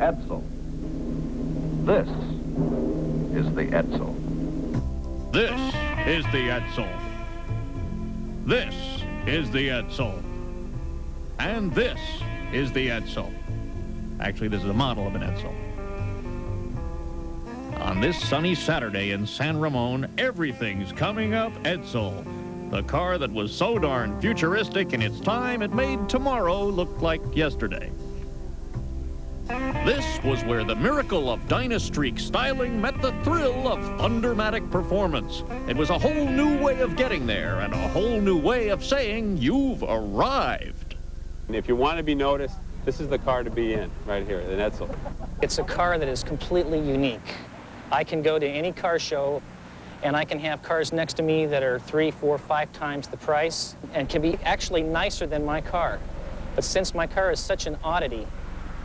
Edsel. This is the Edsel. This is the Edsel. This is the Edsel. And this is the Edsel. Actually, this is a model of an Edsel. On this sunny Saturday in San Ramon, everything's coming up Edsel. The car that was so darn futuristic in its time, it made tomorrow look like yesterday. This was where the miracle of Dynastreak styling met the thrill of Thundermatic performance. It was a whole new way of getting there and a whole new way of saying you've arrived. And if you want to be noticed, this is the car to be in, right here, an Edsel. It's a car that is completely unique. I can go to any car show and I can have cars next to me that are 3, 4, 5 times the price and can be actually nicer than my car. But since my car is such an oddity,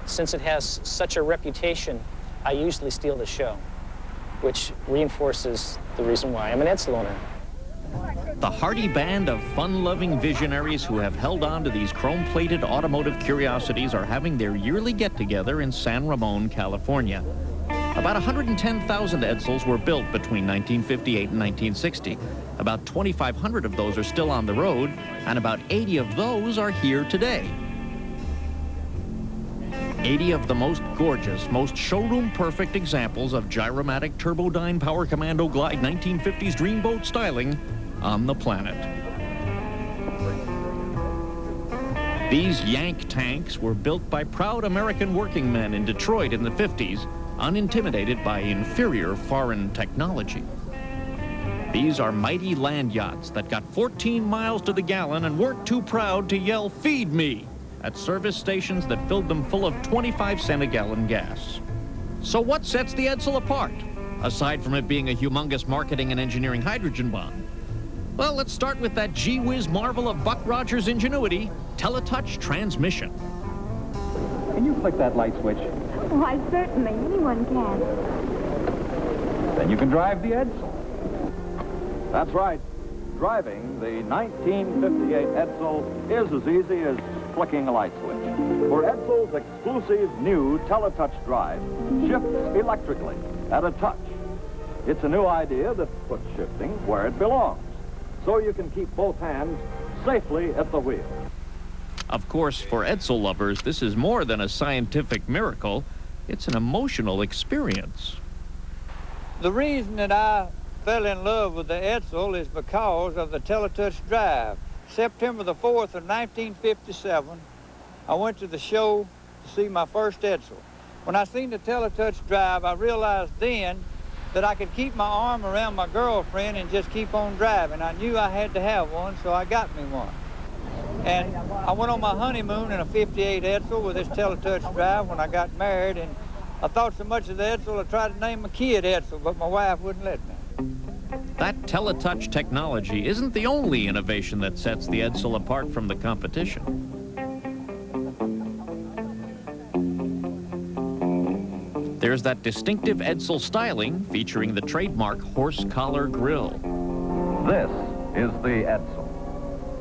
since it has such a reputation, I usually steal the show, which reinforces the reason why I'm an Edsel owner. The hearty band of fun-loving visionaries who have held on to these chrome-plated automotive curiosities are having their yearly get-together in San Ramon, California. About 110,000 Edsels were built between 1958 and 1960. About 2,500 of those are still on the road, and about 80 of those are here today. 80 of the most gorgeous, most showroom-perfect examples of Gyromatic Turbodyne Power Commando Glide 1950s Dreamboat styling on the planet. These Yank tanks were built by proud American working men in Detroit in the 50s, unintimidated by inferior foreign technology. These are mighty land yachts that got 14 miles to the gallon and weren't too proud to yell, "Feed me," at service stations that filled them full of 25-cent a gallon gas. So what sets the Edsel apart, aside from it being a humongous marketing and engineering hydrogen bomb? Well, let's start with that gee-whiz marvel of Buck Rogers' ingenuity, teletouch transmission. Can you flick that light switch? Why, certainly. Anyone can. Then you can drive the Edsel. That's right. Driving the 1958 Edsel is as easy as flicking a light switch. For Edsel's exclusive new teletouch drive shifts electrically at a touch. It's a new idea that puts shifting where it belongs, so you can keep both hands safely at the wheel. Of course, for Edsel lovers, this is more than a scientific miracle. It's an emotional experience. The reason that I fell in love with the Edsel is because of the teletouch drive. September the 4th of 1957, I went to the show to see my first Edsel. When I seen the teletouch drive, I realized then that I could keep my arm around my girlfriend and just keep on driving. I knew I had to have one, so I got me one. And I went on my honeymoon in a 58 Edsel with this teletouch drive when I got married, and I thought so much of the Edsel I tried to name my kid Edsel, but my wife wouldn't let me. That teletouch technology isn't the only innovation that sets the Edsel apart from the competition. There's that distinctive Edsel styling featuring the trademark horse collar grille. This is the Edsel.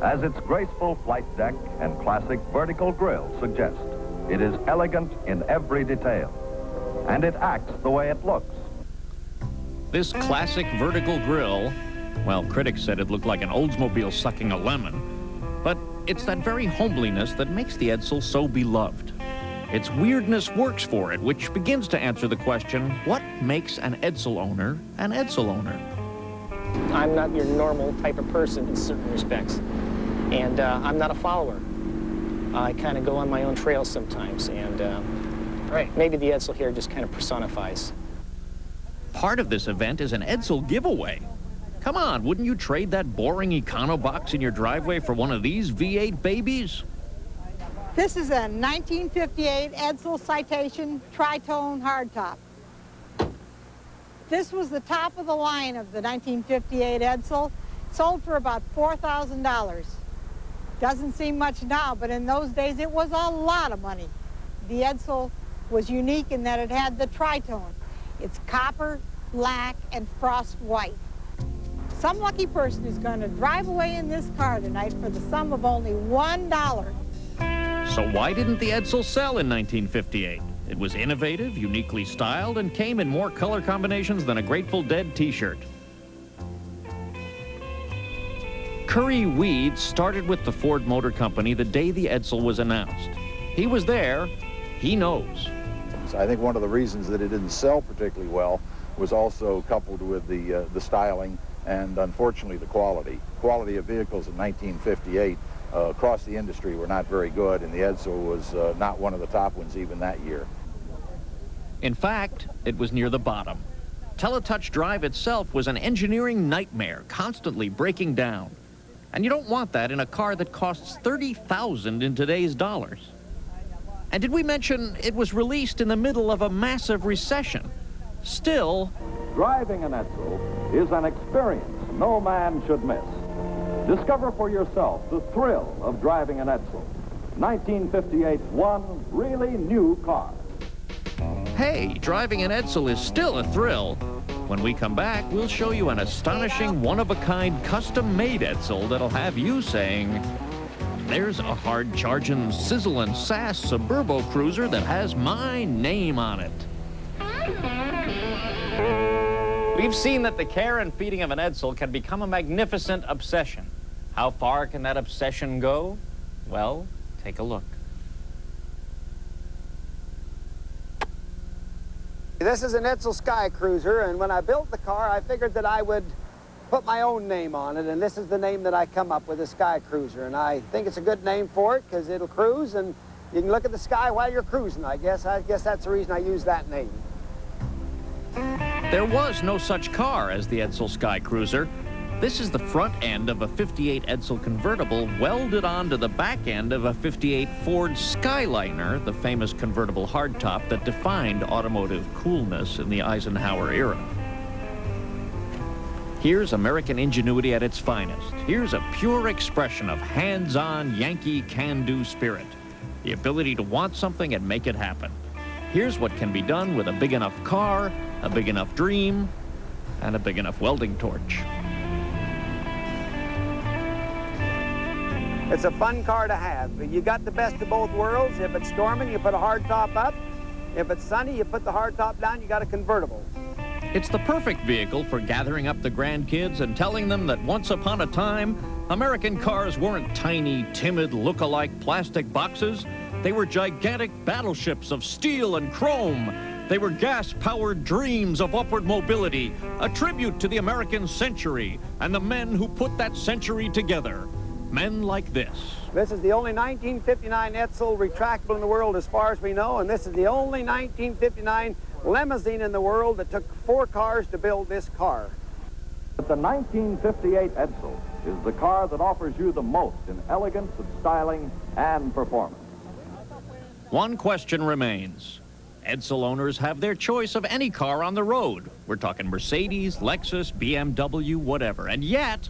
As its graceful flight deck and classic vertical grille suggest, it is elegant in every detail, and it acts the way it looks. This classic vertical grille, well, critics said it looked like an Oldsmobile sucking a lemon, but it's that very homeliness that makes the Edsel so beloved. Its weirdness works for it, which begins to answer the question, what makes an Edsel owner an Edsel owner? I'm not your normal type of person in certain respects, and I'm not a follower. I kind of go on my own trail sometimes, and maybe the Edsel here just kind of personifies. Part of this event is an Edsel giveaway. Come on, wouldn't you trade that boring Econobox in your driveway for one of these V8 babies? This is a 1958 Edsel Citation Tritone hardtop. This was the top of the line of the 1958 Edsel. Sold for about $4,000. Doesn't seem much now, but in those days it was a lot of money. The Edsel was unique in that it had the tritone. It's copper, black, and frost white. Some lucky person is going to drive away in this car tonight for the sum of only $1. So why didn't the Edsel sell in 1958? It was innovative, uniquely styled, and came in more color combinations than a Grateful Dead t-shirt. Curry Weed started with the Ford Motor Company the day the Edsel was announced. He was there. He knows. I think one of the reasons that it didn't sell particularly well was also coupled with the styling and, unfortunately, the quality. Quality of vehicles in 1958 across the industry were not very good, and the Edsel was not one of the top ones even that year. In fact, it was near the bottom. Teletouch Drive itself was an engineering nightmare, constantly breaking down. And you don't want that in a car that costs $30,000 in today's dollars. And did we mention it was released in the middle of a massive recession? Still, driving an Edsel is an experience no man should miss. Discover for yourself the thrill of driving an Edsel. 1958's one really new car. hey, driving an Edsel is still a thrill. When we come back, we'll show you an astonishing, one-of-a-kind, custom-made Edsel that'll have you saying, there's a hard-charging, sizzle and sass Suburbo cruiser that has my name on it. We've seen that the care and feeding of an Edsel can become a magnificent obsession. How far can that obsession go? Well, take a look. This is an Edsel Sky Cruiser, and when I built the car, I figured that I would put my own name on it, and this is the name that I come up with, a Sky Cruiser. And I think it's a good name for it because it'll cruise, and you can look at the sky while you're cruising, I guess. I guess that's the reason I use that name. There was no such car as the Edsel Sky Cruiser. This is the front end of a 58 Edsel convertible welded onto the back end of a 58 Ford Skyliner, the famous convertible hardtop that defined automotive coolness in the Eisenhower era. Here's American ingenuity at its finest. Here's a pure expression of hands-on Yankee can-do spirit. The ability to want something and make it happen. Here's what can be done with a big enough car, a big enough dream, and a big enough welding torch. It's a fun car to have. You got the best of both worlds. If it's storming, you put a hard top up. If it's sunny, you put the hard top down, you got a convertible. It's the perfect vehicle for gathering up the grandkids and telling them that once upon a time, American cars weren't tiny, timid, look-alike plastic boxes. They were gigantic battleships of steel and chrome. They were gas-powered dreams of upward mobility, a tribute to the American century and the men who put that century together. Men like this. This is the only 1959 Edsel retractable in the world as far as we know, and this is the only 1959 limousine in the world that took 4 cars to build this car. But the 1958 Edsel is the car that offers you the most in elegance of styling and performance. One question remains. Edsel owners have their choice of any car on the road. We're talking Mercedes, Lexus, BMW, whatever. And yet,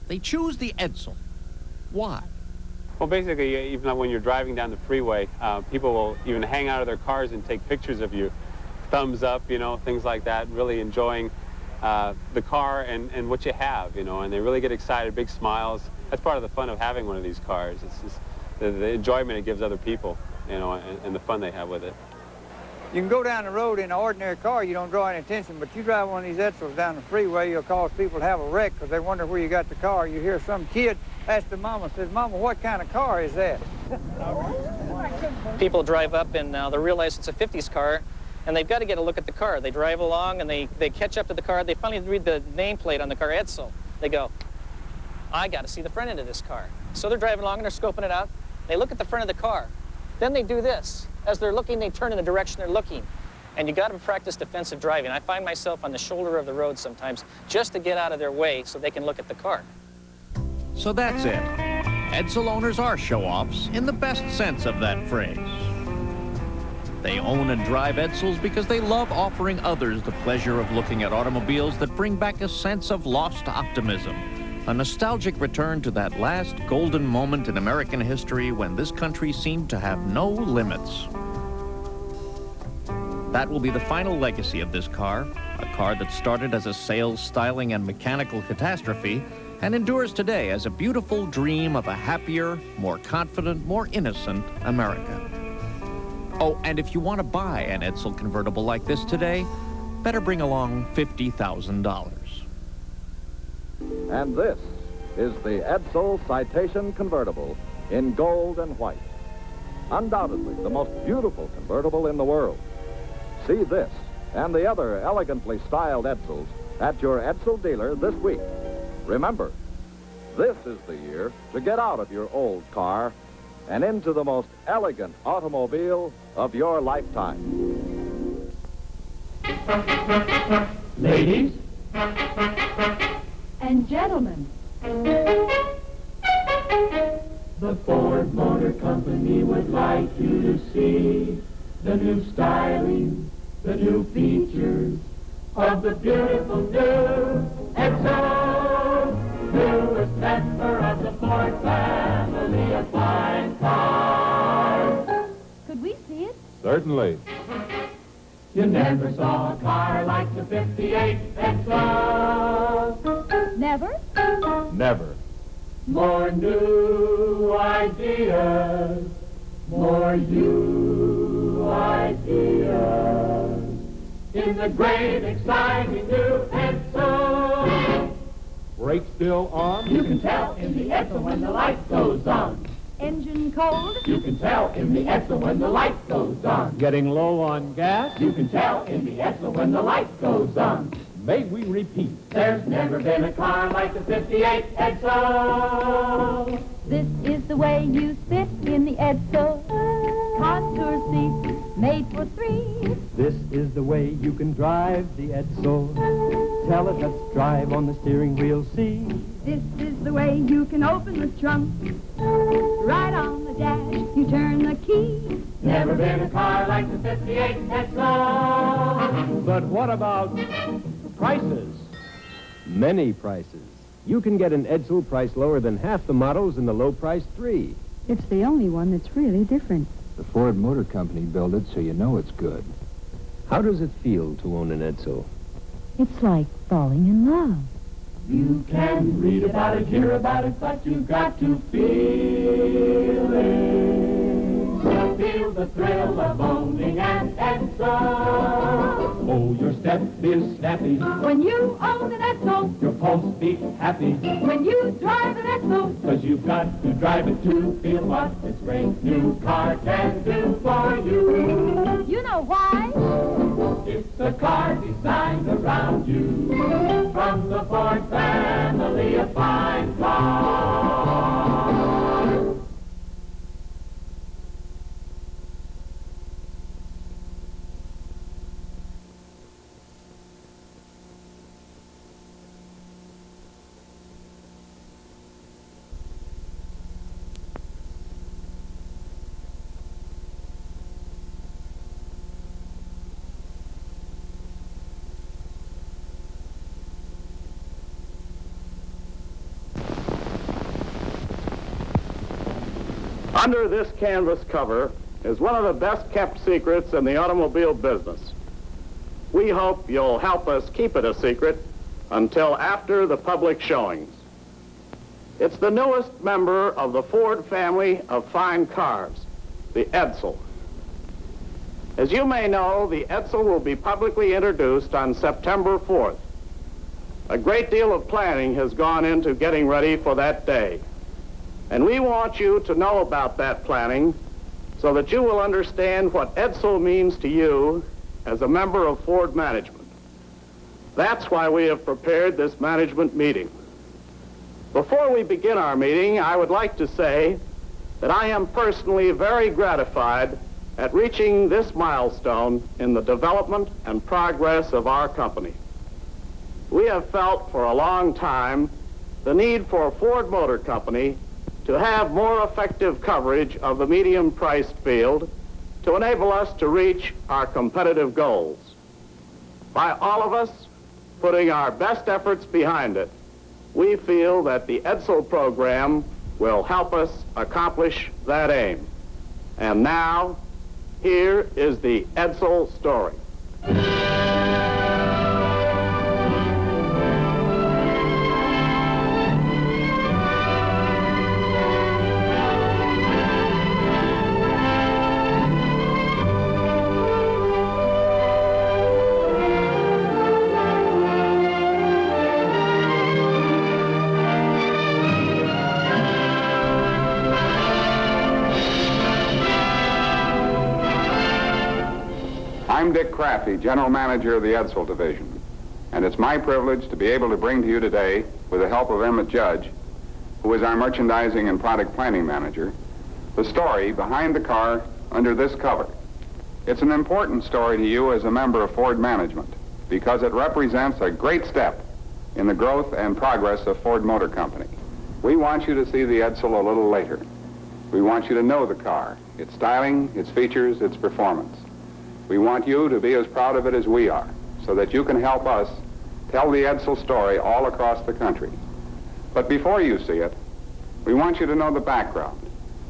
they choose the Edsel. Why? Well, basically, even when you're driving down the freeway, people will even hang out of their cars and take pictures of you. Thumbs up, you know, things like that, really enjoying the car and what you have, you know, and they really get excited, big smiles. That's part of the fun of having one of these cars. It's just the enjoyment it gives other people, you know, and the fun they have with it. You can go down the road in an ordinary car, you don't draw any attention, but you drive one of these Edsels down the freeway, you'll cause people to have a wreck because they wonder where you got the car. You hear some kid ask the mama, says, Mama, what kind of car is that? People drive up and they realize it's a 50s car, and they've got to get a look at the car. They drive along and they catch up to the car. They finally read the nameplate on the car, Edsel. They go, I got to see the front end of this car. So they're driving along and they're scoping it out. They look at the front of the car. Then they do this. As they're looking, they turn in the direction they're looking. And you got to practice defensive driving. I find myself on the shoulder of the road sometimes just to get out of their way so they can look at the car. So that's it. Edsel owners are show-offs in the best sense of that phrase. They own and drive Edsels because they love offering others the pleasure of looking at automobiles that bring back a sense of lost optimism, a nostalgic return to that last golden moment in American history when this country seemed to have no limits. That will be the final legacy of this car, a car that started as a sales, styling, and mechanical catastrophe and endures today as a beautiful dream of a happier, more confident, more innocent America. Oh, and if you want to buy an Edsel convertible like this today, better bring along $50,000. And this is the Edsel Citation Convertible in gold and white. Undoubtedly the most beautiful convertible in the world. See this and the other elegantly styled Edsels at your Edsel dealer this week. Remember, this is the year to get out of your old car and into the most elegant automobile of your lifetime. Ladies And gentlemen, the Ford Motor Company would like you to see the new styling, the new features of the beautiful new Edsel, newest member of the Ford family of fine cars. could we see it? Certainly. You never saw a car like the 58 Edsel. Never? Never. More new ideas, more you ideas. In the great, exciting new Edsel. Brake still on? You can tell in the Edsel when the light goes on. Engine cold? You can tell in the Edsel when the light goes on. Getting low on gas? You can tell in the Edsel when the light goes on. May we repeat? There's never been a car like the 58 Edsel. This is the way you sit in the Edsel. Contour seat made for three. This is the way you can drive the Edsel. Tell it, let's drive on the steering wheel, see. This is the way you can open the trunk. Right on the dash, you turn the key. Never been a car like the 58 Edsel. But what about prices? Many prices. You can get an Edsel price lower than half the models in the low-price 3. It's the only one that's really different. The Ford Motor Company built it so you know it's good. How does it feel to own an Edsel? It's like falling in love. You can read about it, hear about it, but you've got to feel it. Feel the thrill of owning an Edsel. Oh, your step is snappy. When you own an Edsel, Your pulse beats happy. when you drive an Edsel, Cause you've got to drive it to feel what This great new car can do for you. you know why? It's a car designed around you. From the Ford family of fine cars. Under this canvas cover is one of the best kept secrets in the automobile business. We hope you'll help us keep it a secret until after the public showings. It's the newest member of the Ford family of fine cars, the Edsel. As you may know, the Edsel will be publicly introduced on September 4th. A great deal of planning has gone into getting ready for that day. And we want you to know about that planning so that you will understand what Edsel means to you as a member of Ford management. That's why we have prepared this management meeting. Before we begin our meeting, I would like to say that I am personally very gratified at reaching this milestone in the development and progress of our company. We have felt for a long time the need for Ford Motor Company to have more effective coverage of the medium-priced field to enable us to reach our competitive goals. By all of us putting our best efforts behind it, we feel that the Edsel program will help us accomplish that aim. And now, here is the Edsel story. I'm Dick Craffey, General Manager of the Edsel Division, and it's my privilege to be able to bring to you today, with the help of Emmett Judge, who is our Merchandising and Product Planning Manager, the story behind the car under this cover. It's an important story to you as a member of Ford management because it represents a great step in the growth and progress of Ford Motor Company. We want you to see the Edsel a little later. We want you to know the car, its styling, its features, its performance. We want you to be as proud of it as we are, so that you can help us tell the Edsel story all across the country. But before you see it, we want you to know the background,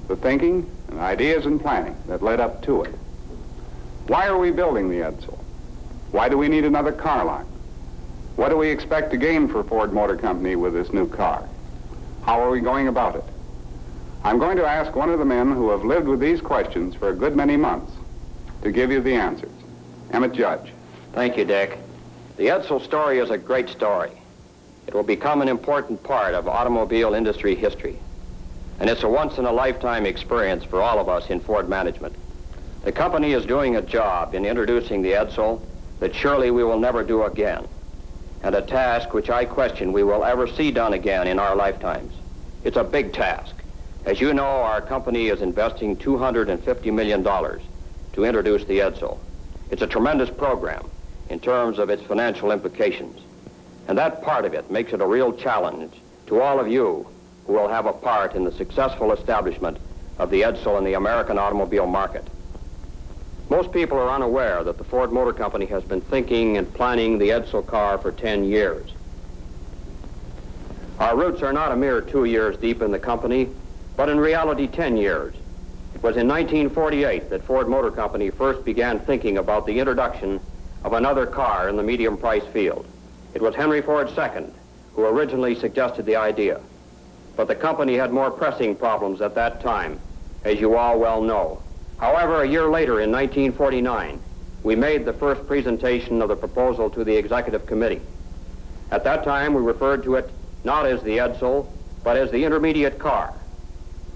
the thinking and ideas and planning that led up to it. Why are we building the Edsel? Why do we need another car line? What do we expect to gain for Ford Motor Company with this new car? How are we going about it? I'm going to ask one of the men who have lived with these questions for a good many months to give you the answers. Emmett Judge. Thank you, Dick. The Edsel story is a great story. It will become an important part of automobile industry history. And it's a once-in-a-lifetime experience for all of us in Ford management. The company is doing a job in introducing the Edsel that surely we will never do again, and a task which I question we will ever see done again in our lifetimes. It's a big task. As you know, our company is investing $250 million to introduce the Edsel. It's a tremendous program in terms of its financial implications. And that part of it makes it a real challenge to all of you who will have a part in the successful establishment of the Edsel in the American automobile market. Most people are unaware that the Ford Motor Company has been thinking and planning the Edsel car for 10 years. Our roots are not a mere 2 years deep in the company, but in reality 10 years. It was in 1948 that Ford Motor Company first began thinking about the introduction of another car in the medium price field. It was Henry Ford II who originally suggested the idea. But the company had more pressing problems at that time, as you all well know. However, a year later, in 1949, we made the first presentation of the proposal to the Executive Committee. At that time, we referred to it not as the Edsel, but as the intermediate car.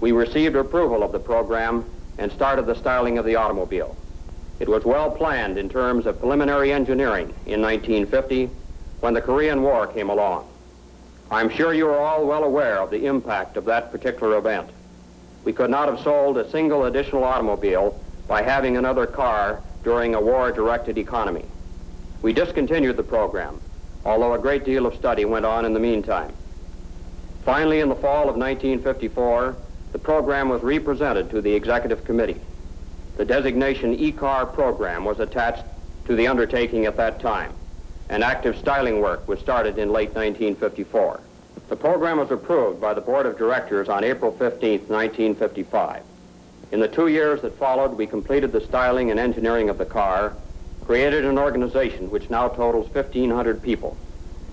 We received approval of the program and started the styling of the automobile. It was well planned in terms of preliminary engineering in 1950 when the Korean War came along. I'm sure you are all well aware of the impact of that particular event. We could not have sold a single additional automobile by having another car during a war-directed economy. We discontinued the program, although a great deal of study went on in the meantime. Finally, in the fall of 1954, the program was represented to the Executive Committee. The designation E-Car program was attached to the undertaking at that time, and active styling work was started in late 1954. The program was approved by the Board of Directors on April 15, 1955. In the 2 years that followed, we completed the styling and engineering of the car, created an organization which now totals 1,500 people,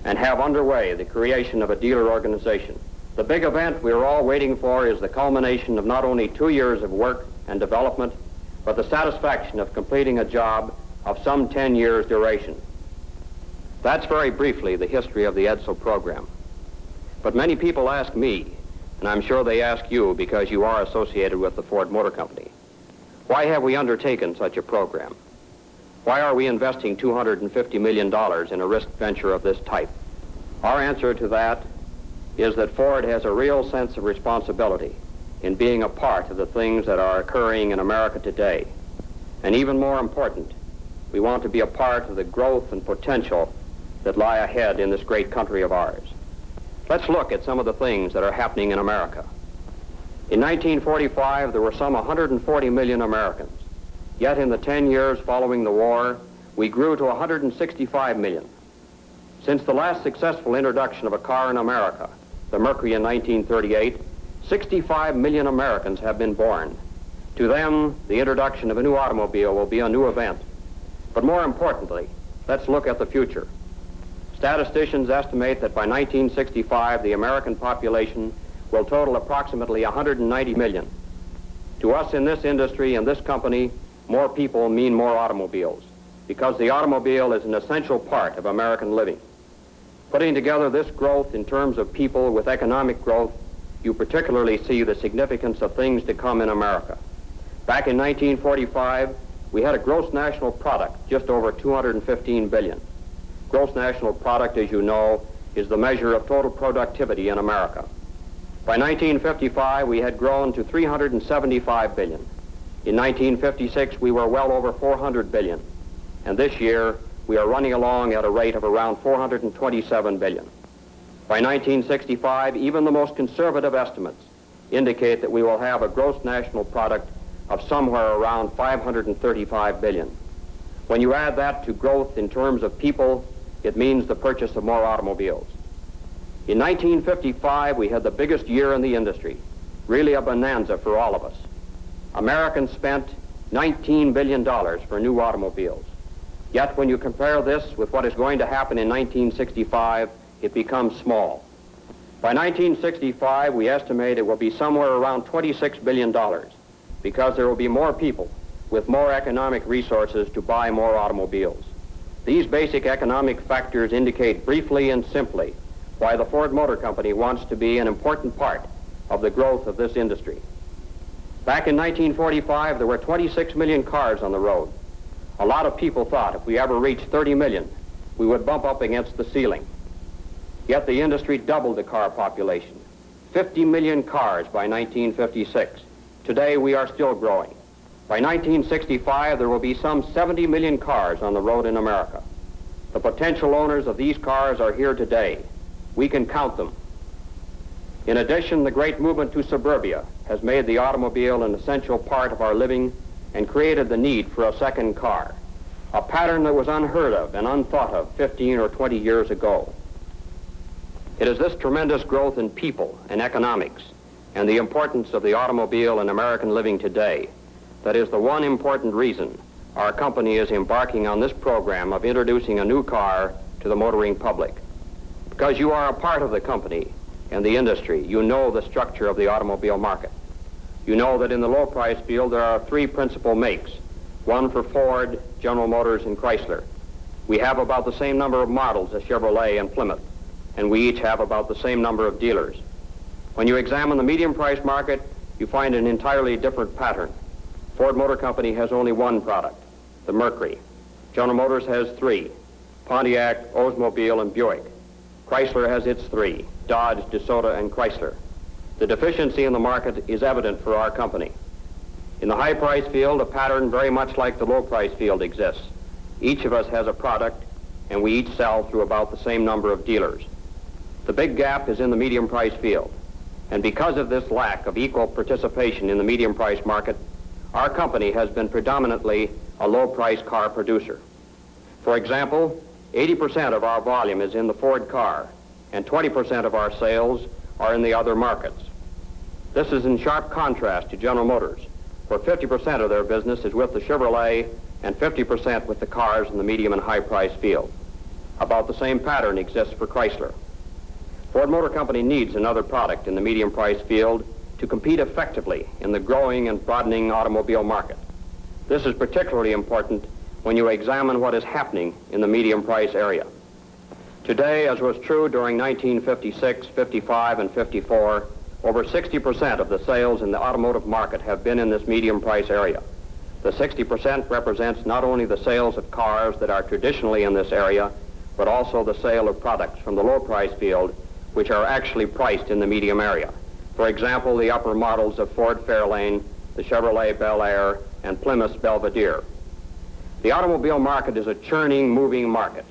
and have underway the creation of a dealer organization. The big event we are all waiting for is the culmination of not only 2 years of work and development, but the satisfaction of completing a job of some 10 years duration. That's very briefly the history of the Edsel program. But many people ask me, and I'm sure they ask you because you are associated with the Ford Motor Company, why have we undertaken such a program? Why are we investing $250 million in a risk venture of this type? Our answer to that is that Ford has a real sense of responsibility in being a part of the things that are occurring in America today. And even more important, we want to be a part of the growth and potential that lie ahead in this great country of ours. Let's look at some of the things that are happening in America. In 1945, there were some 140 million Americans. Yet in the 10 years following the war, we grew to 165 million. Since the last successful introduction of a car in America, the Mercury in 1938, 65 million Americans have been born. To them, the introduction of a new automobile will be a new event. But more importantly, let's look at the future. Statisticians estimate that by 1965, the American population will total approximately 190 million. To us in this industry and this company, more people mean more automobiles, because the automobile is an essential part of American living. Putting together this growth in terms of people with economic growth, you particularly see the significance of things to come in America. Back in 1945, we had a gross national product just over 215 billion. Gross national product, as you know, is the measure of total productivity in America. By 1955, we had grown to 375 billion. In 1956, we were well over 400 billion. And this year, we are running along at a rate of around 427 billion. By 1965, even the most conservative estimates indicate that we will have a gross national product of somewhere around 535 billion. When you add that to growth in terms of people, it means the purchase of more automobiles. In 1955, we had the biggest year in the industry, really a bonanza for all of us. Americans spent $19 billion for new automobiles. Yet when you compare this with what is going to happen in 1965, it becomes small. By 1965, we estimate it will be somewhere around $26 billion because there will be more people with more economic resources to buy more automobiles. These basic economic factors indicate briefly and simply why the Ford Motor Company wants to be an important part of the growth of this industry. Back in 1945, there were 26 million cars on the road. A lot of people thought if we ever reached 30 million, we would bump up against the ceiling. Yet the industry doubled the car population, 50 million cars by 1956. Today, we are still growing. By 1965, there will be some 70 million cars on the road in America. The potential owners of these cars are here today. We can count them. In addition, the great movement to suburbia has made the automobile an essential part of our living and created the need for a second car, a pattern that was unheard of and unthought of 15 or 20 years ago. It is this tremendous growth in people and economics and the importance of the automobile in American living today that is the one important reason our company is embarking on this program of introducing a new car to the motoring public. Because you are a part of the company and the industry, you know the structure of the automobile market. You know that in the low price field there are three principal makes, one for Ford, General Motors, and Chrysler. We have about the same number of models as Chevrolet and Plymouth, and we each have about the same number of dealers. When you examine the medium price market, you find an entirely different pattern. Ford Motor Company has only one product, the Mercury. General Motors has three, Pontiac, Oldsmobile, and Buick. Chrysler has its three, Dodge, DeSoto, and Chrysler. The deficiency in the market is evident for our company. In the high price field, a pattern very much like the low price field exists. Each of us has a product, and we each sell through about the same number of dealers. The big gap is in the medium price field. And because of this lack of equal participation in the medium price market, our company has been predominantly a low price car producer. For example, 80% of our volume is in the Ford car, and 20% of our sales are in the other markets. This is in sharp contrast to General Motors, where 50% of their business is with the Chevrolet and 50% with the cars in the medium and high price field. About the same pattern exists for Chrysler. Ford Motor Company needs another product in the medium price field to compete effectively in the growing and broadening automobile market. This is particularly important when you examine what is happening in the medium price area. Today, as was true during 1956, 55, and 54, over 60% of the sales in the automotive market have been in this medium price area. The 60% represents not only the sales of cars that are traditionally in this area, but also the sale of products from the low price field, which are actually priced in the medium area. For example, the upper models of Ford Fairlane, the Chevrolet Bel Air, and Plymouth Belvedere. The automobile market is a churning, moving market.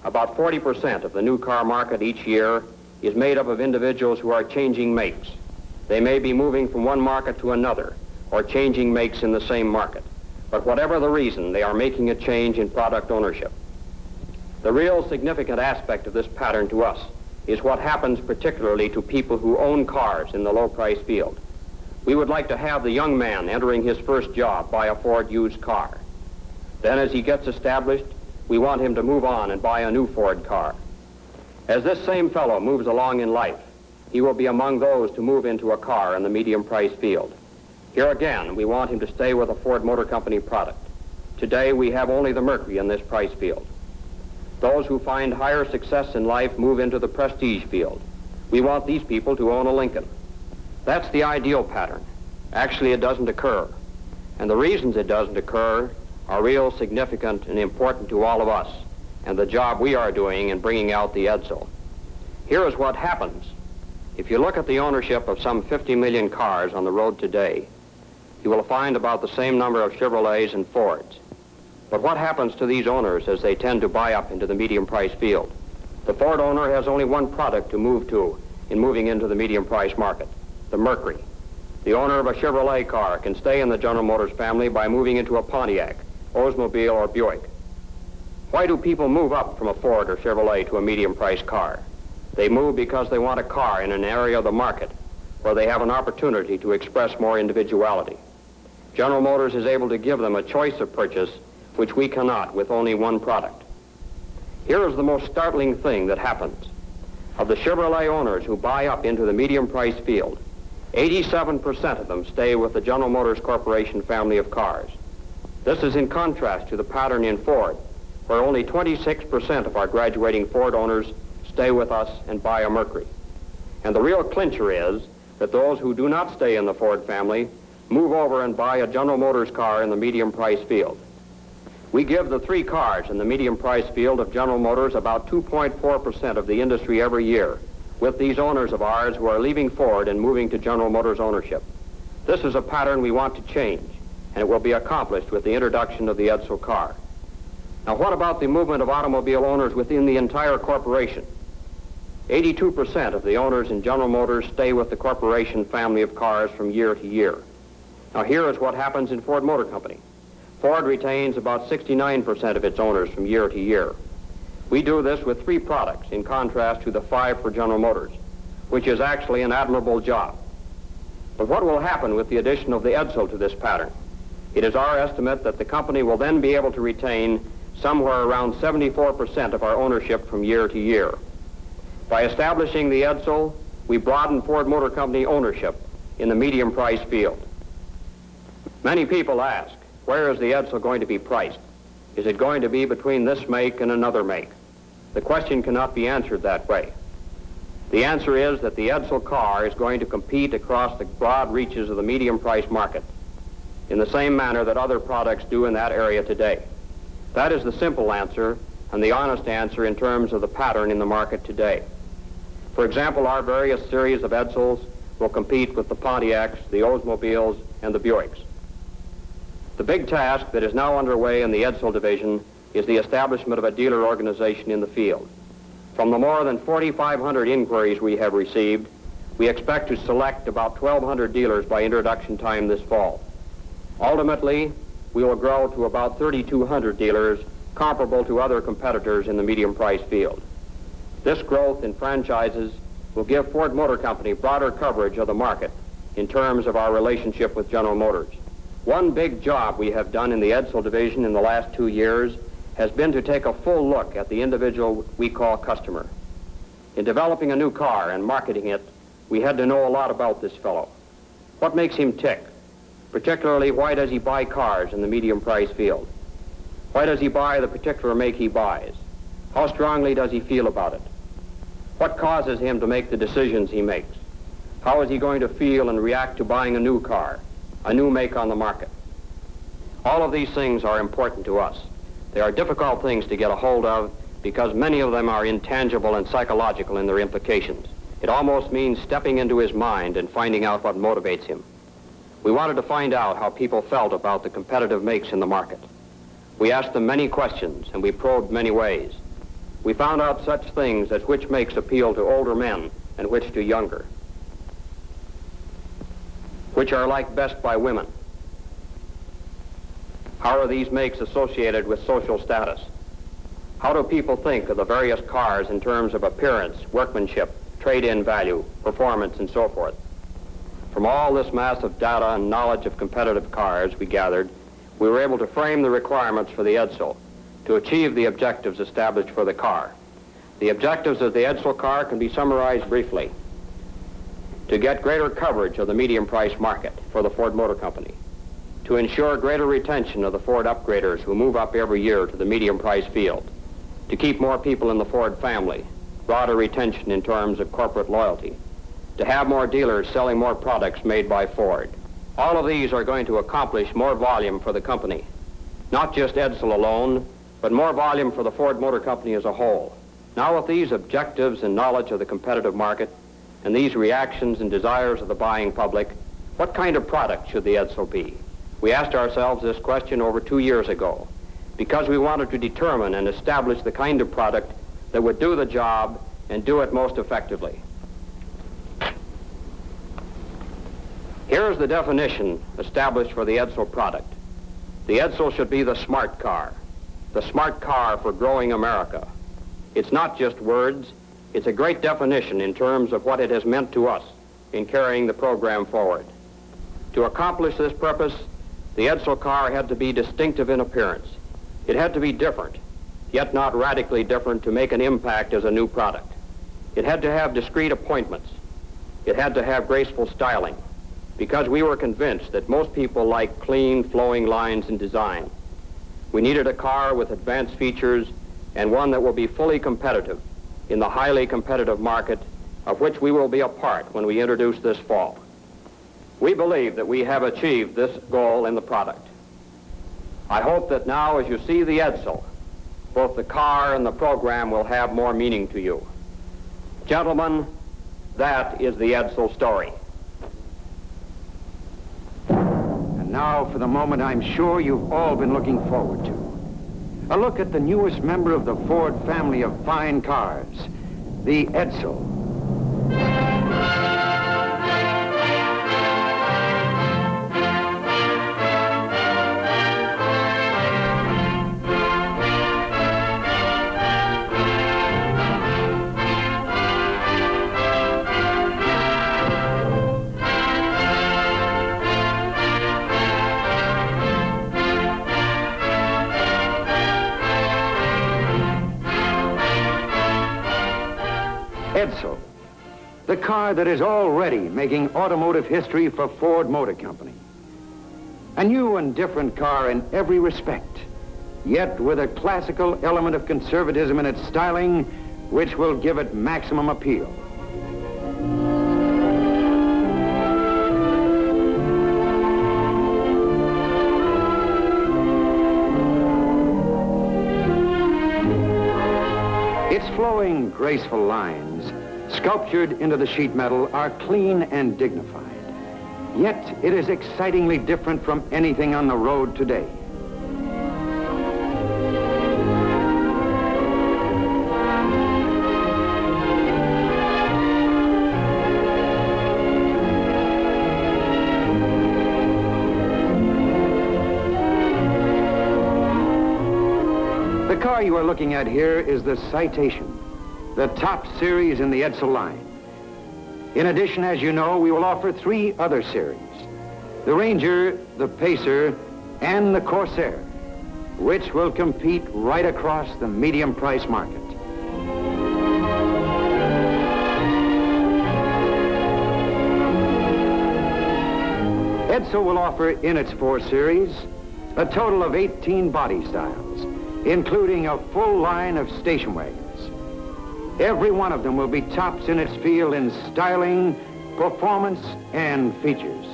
About 40% of the new car market each year is made up of individuals who are changing makes. They may be moving from one market to another or changing makes in the same market. But whatever the reason, they are making a change in product ownership. The real significant aspect of this pattern to us is what happens particularly to people who own cars in the low price field. We would like to have the young man entering his first job buy a Ford used car. Then as he gets established, we want him to move on and buy a new Ford car. As this same fellow moves along in life, he will be among those to move into a car in the medium price field. Here again, we want him to stay with a Ford Motor Company product. Today, we have only the Mercury in this price field. Those who find higher success in life move into the prestige field. We want these people to own a Lincoln. That's the ideal pattern. Actually, it doesn't occur. And the reasons it doesn't occur are real, significant, and important to all of us and the job we are doing in bringing out the Edsel. Here is what happens. If you look at the ownership of some 50 million cars on the road today, you will find about the same number of Chevrolets and Fords. But what happens to these owners as they tend to buy up into the medium price field? The Ford owner has only one product to move to in moving into the medium price market, the Mercury. The owner of a Chevrolet car can stay in the General Motors family by moving into a Pontiac, Oldsmobile, or Buick. Why do people move up from a Ford or Chevrolet to a medium price car? They move because they want a car in an area of the market where they have an opportunity to express more individuality. General Motors is able to give them a choice of purchase which we cannot with only one product. Here is the most startling thing that happens. Of the Chevrolet owners who buy up into the medium price field, 87% of them stay with the General Motors Corporation family of cars. This is in contrast to the pattern in Ford, where only 26% of our graduating Ford owners stay with us and buy a Mercury. And the real clincher is that those who do not stay in the Ford family move over and buy a General Motors car in the medium price field. We give the three cars in the medium price field of General Motors about 2.4% of the industry every year, with these owners of ours who are leaving Ford and moving to General Motors ownership. This is a pattern we want to change, and it will be accomplished with the introduction of the Edsel car. Now, what about the movement of automobile owners within the entire corporation? 82% of the owners in General Motors stay with the corporation family of cars from year to year. Now, here is what happens in Ford Motor Company. Ford retains about 69% of its owners from year to year. We do this with three products, in contrast to the 5 for General Motors, which is actually an admirable job. But what will happen with the addition of the Edsel to this pattern? It is our estimate that the company will then be able to retain somewhere around 74% of our ownership from year to year. By establishing the Edsel, we broaden Ford Motor Company ownership in the medium price field. Many people ask, where is the Edsel going to be priced? Is it going to be between this make and another make? The question cannot be answered that way. The answer is that the Edsel car is going to compete across the broad reaches of the medium price market in the same manner that other products do in that area today. That is the simple answer and the honest answer in terms of the pattern in the market today. For example, our various series of Edsels will compete with the Pontiacs, the Oldsmobiles, and the Buicks. The big task that is now underway in the Edsel division is the establishment of a dealer organization in the field. From the more than 4,500 inquiries we have received, we expect to select about 1,200 dealers by introduction time this fall. Ultimately, we will grow to about 3,200 dealers comparable to other competitors in the medium price field. This growth in franchises will give Ford Motor Company broader coverage of the market in terms of our relationship with General Motors. One big job we have done in the Edsel division in the last 2 years has been to take a full look at the individual we call customer. In developing a new car and marketing it, we had to know a lot about this fellow. What makes him tick? Particularly, why does he buy cars in the medium price field? Why does he buy the particular make he buys? How strongly does he feel about it? What causes him to make the decisions he makes? How is he going to feel and react to buying a new car, a new make on the market? All of these things are important to us. They are difficult things to get a hold of because many of them are intangible and psychological in their implications. It almost means stepping into his mind and finding out what motivates him. We wanted to find out how people felt about the competitive makes in the market. We asked them many questions and we probed many ways. We found out such things as which makes appeal to older men and which to younger, which are liked best by women. How are these makes associated with social status? How do people think of the various cars in terms of appearance, workmanship, trade-in value, performance, and so forth? From all this mass of data and knowledge of competitive cars we gathered, we were able to frame the requirements for the Edsel to achieve the objectives established for the car. The objectives of the Edsel car can be summarized briefly. To get greater coverage of the medium price market for the Ford Motor Company, to ensure greater retention of the Ford upgraders who move up every year to the medium price field, to keep more people in the Ford family, broader retention in terms of corporate loyalty, to have more dealers selling more products made by Ford. All of these are going to accomplish more volume for the company. not just Edsel alone, but more volume for the Ford Motor Company as a whole. Now with these objectives and knowledge of the competitive market and these reactions and desires of the buying public, what kind of product should the Edsel be? We asked ourselves this question over 2 years ago because we wanted to determine and establish the kind of product that would do the job and do it most effectively. Here's the definition established for the Edsel product. The Edsel should be the smart car for growing America. It's not just words, it's a great definition in terms of what it has meant to us in carrying the program forward. To accomplish this purpose, the Edsel car had to be distinctive in appearance. It had to be different, yet not radically different to make an impact as a new product. It had to have discreet appointments. It had to have graceful styling, because we were convinced that most people like clean, flowing lines and design. We needed a car with advanced features and one that will be fully competitive in the highly competitive market of which we will be a part when we introduce this fall. We believe that we have achieved this goal in the product. I hope that now as you see the Edsel, both the car and the program will have more meaning to you. Gentlemen, that is the Edsel story. And now for the moment I'm sure you've all been looking forward to. A look at the newest member of the Ford family of fine cars, the Edsel. Edsel, the car that is already making automotive history for Ford Motor Company. A new and different car in every respect, yet with a classical element of conservatism in its styling, which will give it maximum appeal. Its flowing, graceful lines, sculptured into the sheet metal, are clean and dignified. Yet it is excitingly different from anything on the road today. The car you are looking at here is the Citation, the top series in the Edsel line. In addition, as you know, we will offer 3 other series: the Ranger, the Pacer, and the Corsair, which will compete right across the medium price market. Edsel will offer in its 4 series a total of 18 body styles, including a full line of station wagons. Every one of them will be tops in its field in styling, performance, and features.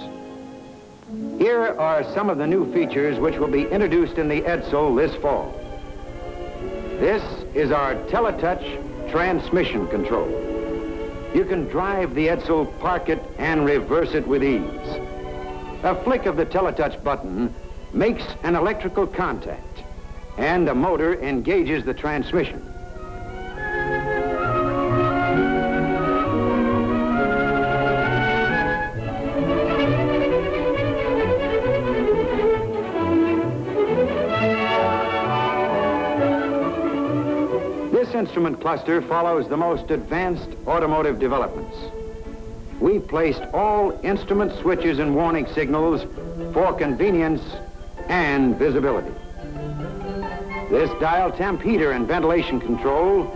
Here are some of the new features which will be introduced in the Edsel this fall. This is our Teletouch transmission control. You can drive the Edsel, park it, and reverse it with ease. A flick of the Teletouch button makes an electrical contact, and a motor engages the transmission. This instrument cluster follows the most advanced automotive developments. We placed all instrument switches and warning signals for convenience and visibility. This dial temp heater and ventilation control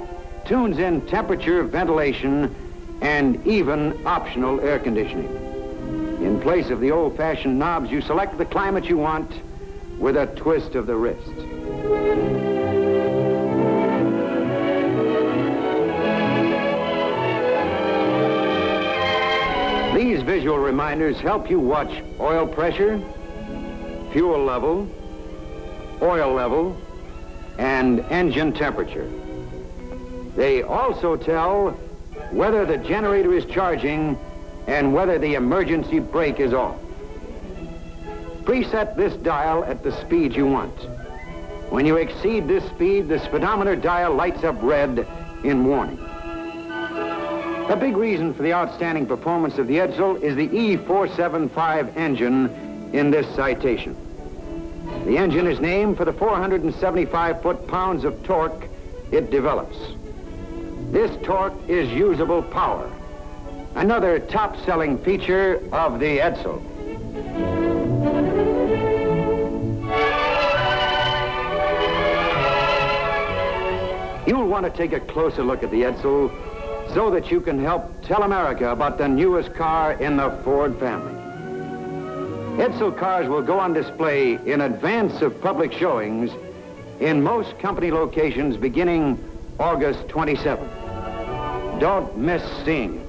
tunes in temperature, ventilation, and even optional air conditioning. In place of the old-fashioned knobs, you select the climate you want with a twist of the wrist. These visual reminders help you watch oil pressure, fuel level, oil level, and engine temperature. They also tell whether the generator is charging and whether the emergency brake is off. Preset this dial at the speed you want. When you exceed this speed, the speedometer dial lights up red in warning. A big reason for the outstanding performance of the Edsel is the E475 engine in this citation. The engine is named for the 475 foot-pounds of torque it develops. This torque is usable power, another top-selling feature of the Edsel. You'll want to take a closer look at the Edsel so that you can help tell America about the newest car in the Ford family. Edsel cars will go on display in advance of public showings in most company locations beginning August 27th. Don't miss seeing it.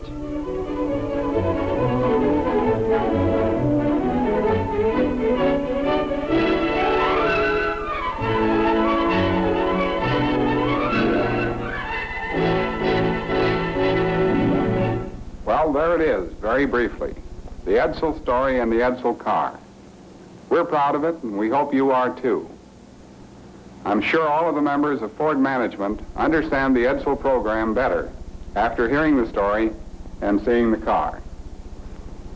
Well, there it is, very briefly. The Edsel story and the Edsel car. We're proud of it, and we hope you are too. I'm sure all of the members of Ford management understand the Edsel program better after hearing the story and seeing the car.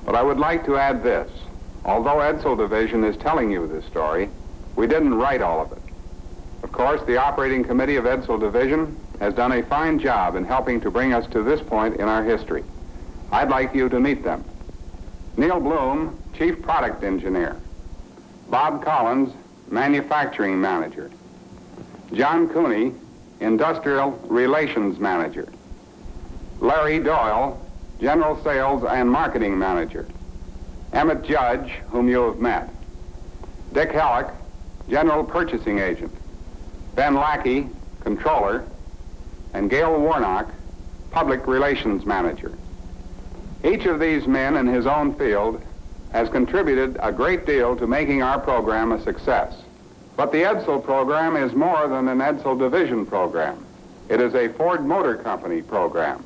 But I would like to add this. Although Edsel Division is telling you this story, we didn't write all of it. Of course, the operating committee of Edsel Division has done a fine job in helping to bring us to this point in our history. I'd like you to meet them. Neil Bloom, Chief Product Engineer. Bob Collins, Manufacturing Manager. John Cooney, Industrial Relations Manager. Larry Doyle, General Sales and Marketing Manager. Emmett Judge, whom you have met. Dick Hellick, General Purchasing Agent. Ben Lackey, Controller. And Gail Warnock, Public Relations Manager. Each of these men in his own field has contributed a great deal to making our program a success. But the Edsel program is more than an Edsel Division program. It is a Ford Motor Company program.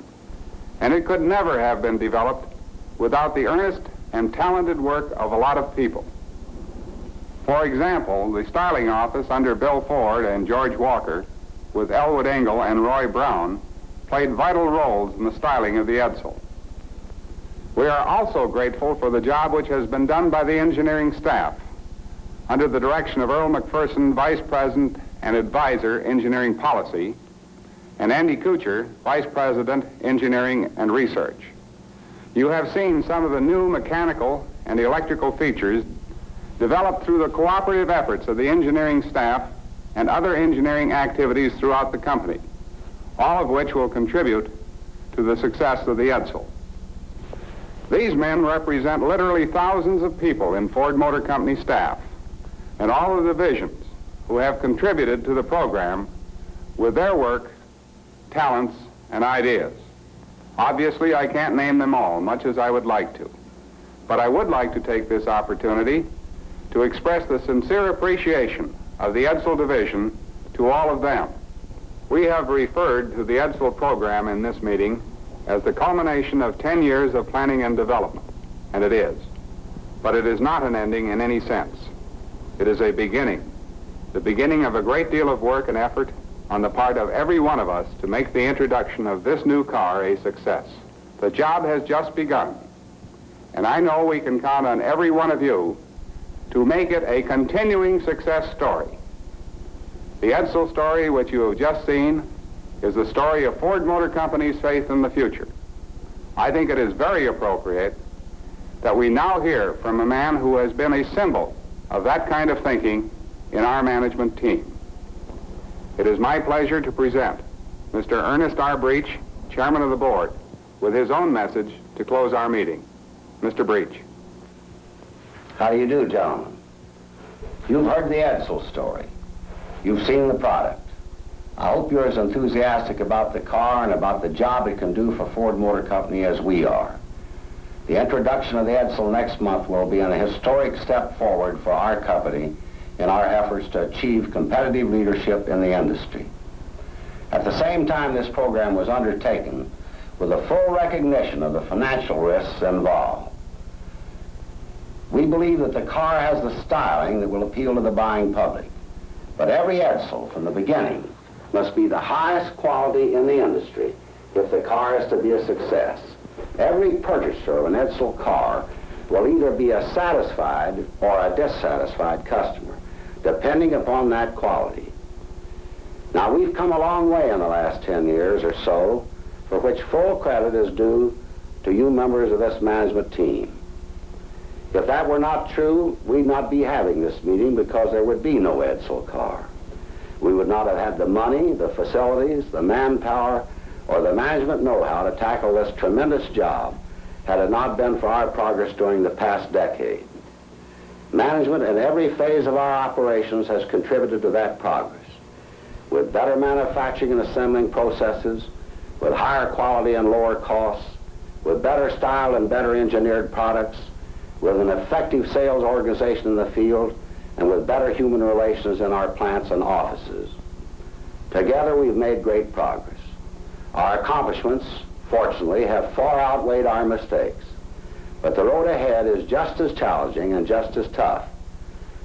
And it could never have been developed without the earnest and talented work of a lot of people. For example, the styling office under Bill Ford and George Walker, with Elwood Engel and Roy Brown, played vital roles in the styling of the Edsel. We are also grateful for the job which has been done by the engineering staff under the direction of Earl McPherson, Vice President and Advisor, Engineering Policy, and Andy Kuchar, Vice President, Engineering and Research. You have seen some of the new mechanical and electrical features developed through the cooperative efforts of the engineering staff and other engineering activities throughout the company, all of which will contribute to the success of the Edsel. These men represent literally thousands of people in Ford Motor Company staff and all the divisions who have contributed to the program with their work, talents, and ideas. Obviously, I can't name them all, much as I would like to. But I would like to take this opportunity to express the sincere appreciation of the Edsel Division to all of them. We have referred to the Edsel program in this meeting as the culmination of 10 years of planning and development, and it is. But it is not an ending in any sense. It is a beginning, the beginning of a great deal of work and effort on the part of every one of us to make the introduction of this new car a success. The job has just begun, and I know we can count on every one of you to make it a continuing success story. The Edsel story, which you have just seen, is the story of Ford Motor Company's faith in the future. I think it is very appropriate that we now hear from a man who has been a symbol of that kind of thinking in our management team. It is my pleasure to present Mr. Ernest R. Breach, Chairman of the Board, with his own message to close our meeting. Mr. Breach. How do you do, gentlemen? You've heard the Edsel story. You've seen the product. I hope you're as enthusiastic about the car and about the job it can do for Ford Motor Company as we are. The introduction of the Edsel next month will be a historic step forward for our company in our efforts to achieve competitive leadership in the industry. At the same time, this program was undertaken with a full recognition of the financial risks involved. We believe that the car has the styling that will appeal to the buying public, but every Edsel from the beginning must be the highest quality in the industry if the car is to be a success. Every purchaser of an Edsel car will either be a satisfied or a dissatisfied customer, depending upon that quality. Now, we've come a long way in the last 10 years or so, for which full credit is due to you members of this management team. If that were not true, we'd not be having this meeting because there would be no Edsel car. We would not have had the money, the facilities, the manpower, or the management know-how to tackle this tremendous job had it not been for our progress during the past decade. Management in every phase of our operations has contributed to that progress, with better manufacturing and assembling processes, with higher quality and lower costs, with better style and better engineered products, with an effective sales organization in the field, and with better human relations in our plants and offices. Together, we've made great progress. Our accomplishments, fortunately, have far outweighed our mistakes. But the road ahead is just as challenging and just as tough.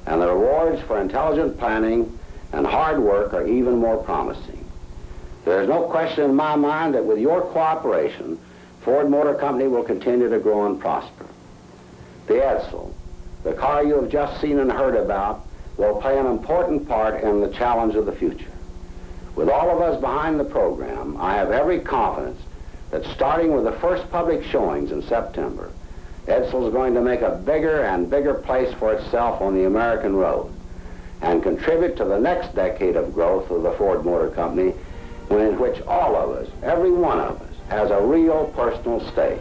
And the rewards for intelligent planning and hard work are even more promising. There is no question in my mind that with your cooperation, Ford Motor Company will continue to grow and prosper. The Edsel, the car you have just seen and heard about, will play an important part in the challenge of the future. With all of us behind the program, I have every confidence that starting with the first public showings in September, Edsel is going to make a bigger and bigger place for itself on the American road and contribute to the next decade of growth of the Ford Motor Company, in which all of us, every one of us, has a real personal stake.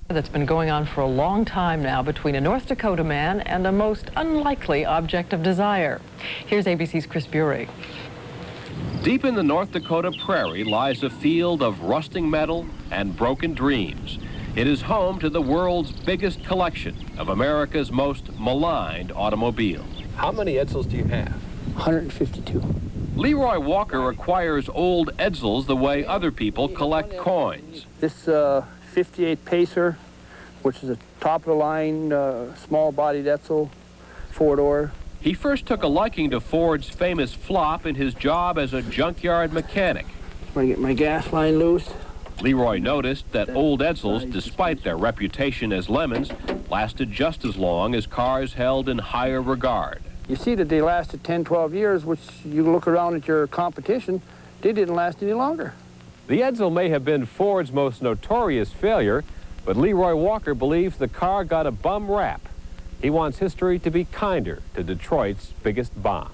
That's been going on for a long time now between a North Dakota man and a most unlikely object of desire. Here's ABC's Chris Bury. Deep in the North Dakota prairie lies a field of rusting metal and broken dreams. It is home to the world's biggest collection of America's most maligned automobiles. How many Edsels do you have? 152. Leroy Walker acquires old Edsels the way other people collect coins. This 58 Pacer, which is a top-of-the-line, small-bodied Edsel, four-door. He first took a liking to Ford's famous flop in his job as a junkyard mechanic. I'm going to get my gas line loose. Leroy noticed that old Edsels, despite their reputation as lemons, lasted just as long as cars held in higher regard. You see that they lasted 10, 12 years, which you look around at your competition, they didn't last any longer. The Edsel may have been Ford's most notorious failure, but Leroy Walker believes the car got a bum rap. He wants history to be kinder to Detroit's biggest bomb.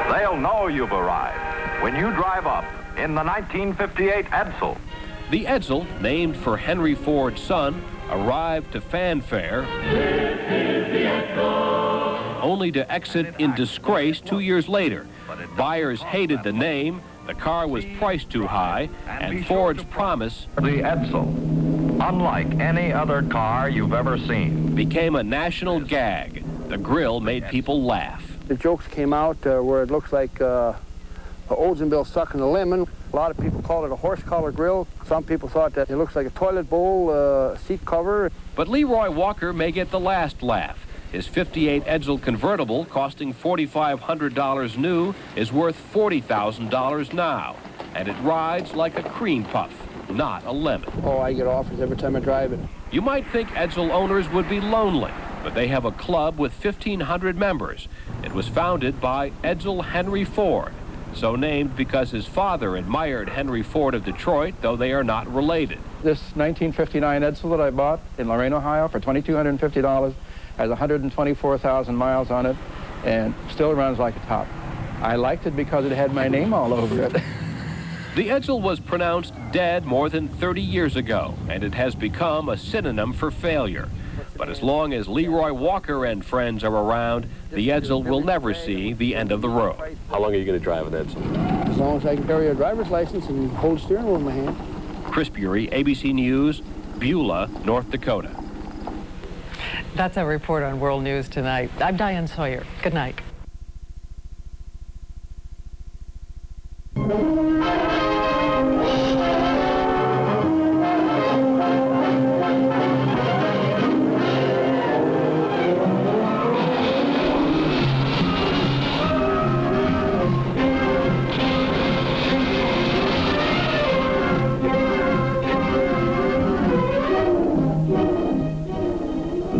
They'll know you've arrived when you drive up in the 1958 Edsel. The Edsel, named for Henry Ford's son, arrived to fanfare, only to exit in disgrace 2 years later. Buyers hated the name, the car was priced too high, and Ford's promise, the Edsel, unlike any other car you've ever seen, became a national gag. The grill made people laugh. The jokes came out where it looks like Oldsmobile sucking a lemon. A lot of people call it a horse collar grill. Some people thought that it looks like a toilet bowl seat cover. But Leroy Walker may get the last laugh. His 58 Edsel convertible, costing $4,500 new, is worth $40,000 now. And it rides like a cream puff, not a lemon. Oh, I get offers every time I drive it. You might think Edsel owners would be lonely, but they have a club with 1,500 members. It was founded by Edsel Henry Ford, so named because his father admired Henry Ford of Detroit, though they are not related. This 1959 Edsel that I bought in Lorain, Ohio for $2,250 has 124,000 miles on it and still runs like a top. I liked it because it had my name all over it. The Edsel was pronounced dead more than 30 years ago, and it has become a synonym for failure. But as long as Leroy Walker and friends are around, the Edsel will never see the end of the road. How long are you going to drive an Edsel? As long as I can carry a driver's license and hold steering wheel in my hand. Chris Bury, ABC News, Beulah, North Dakota. That's our report on World News tonight. I'm Diane Sawyer. Good night.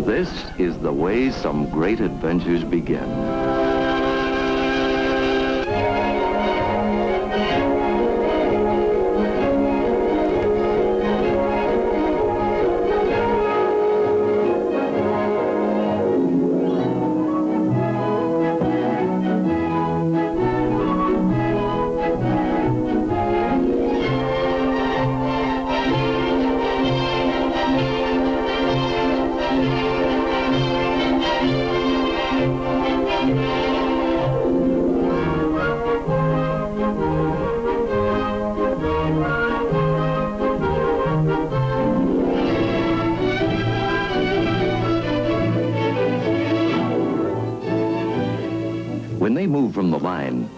This is the way some great adventures begin. When they move from the line,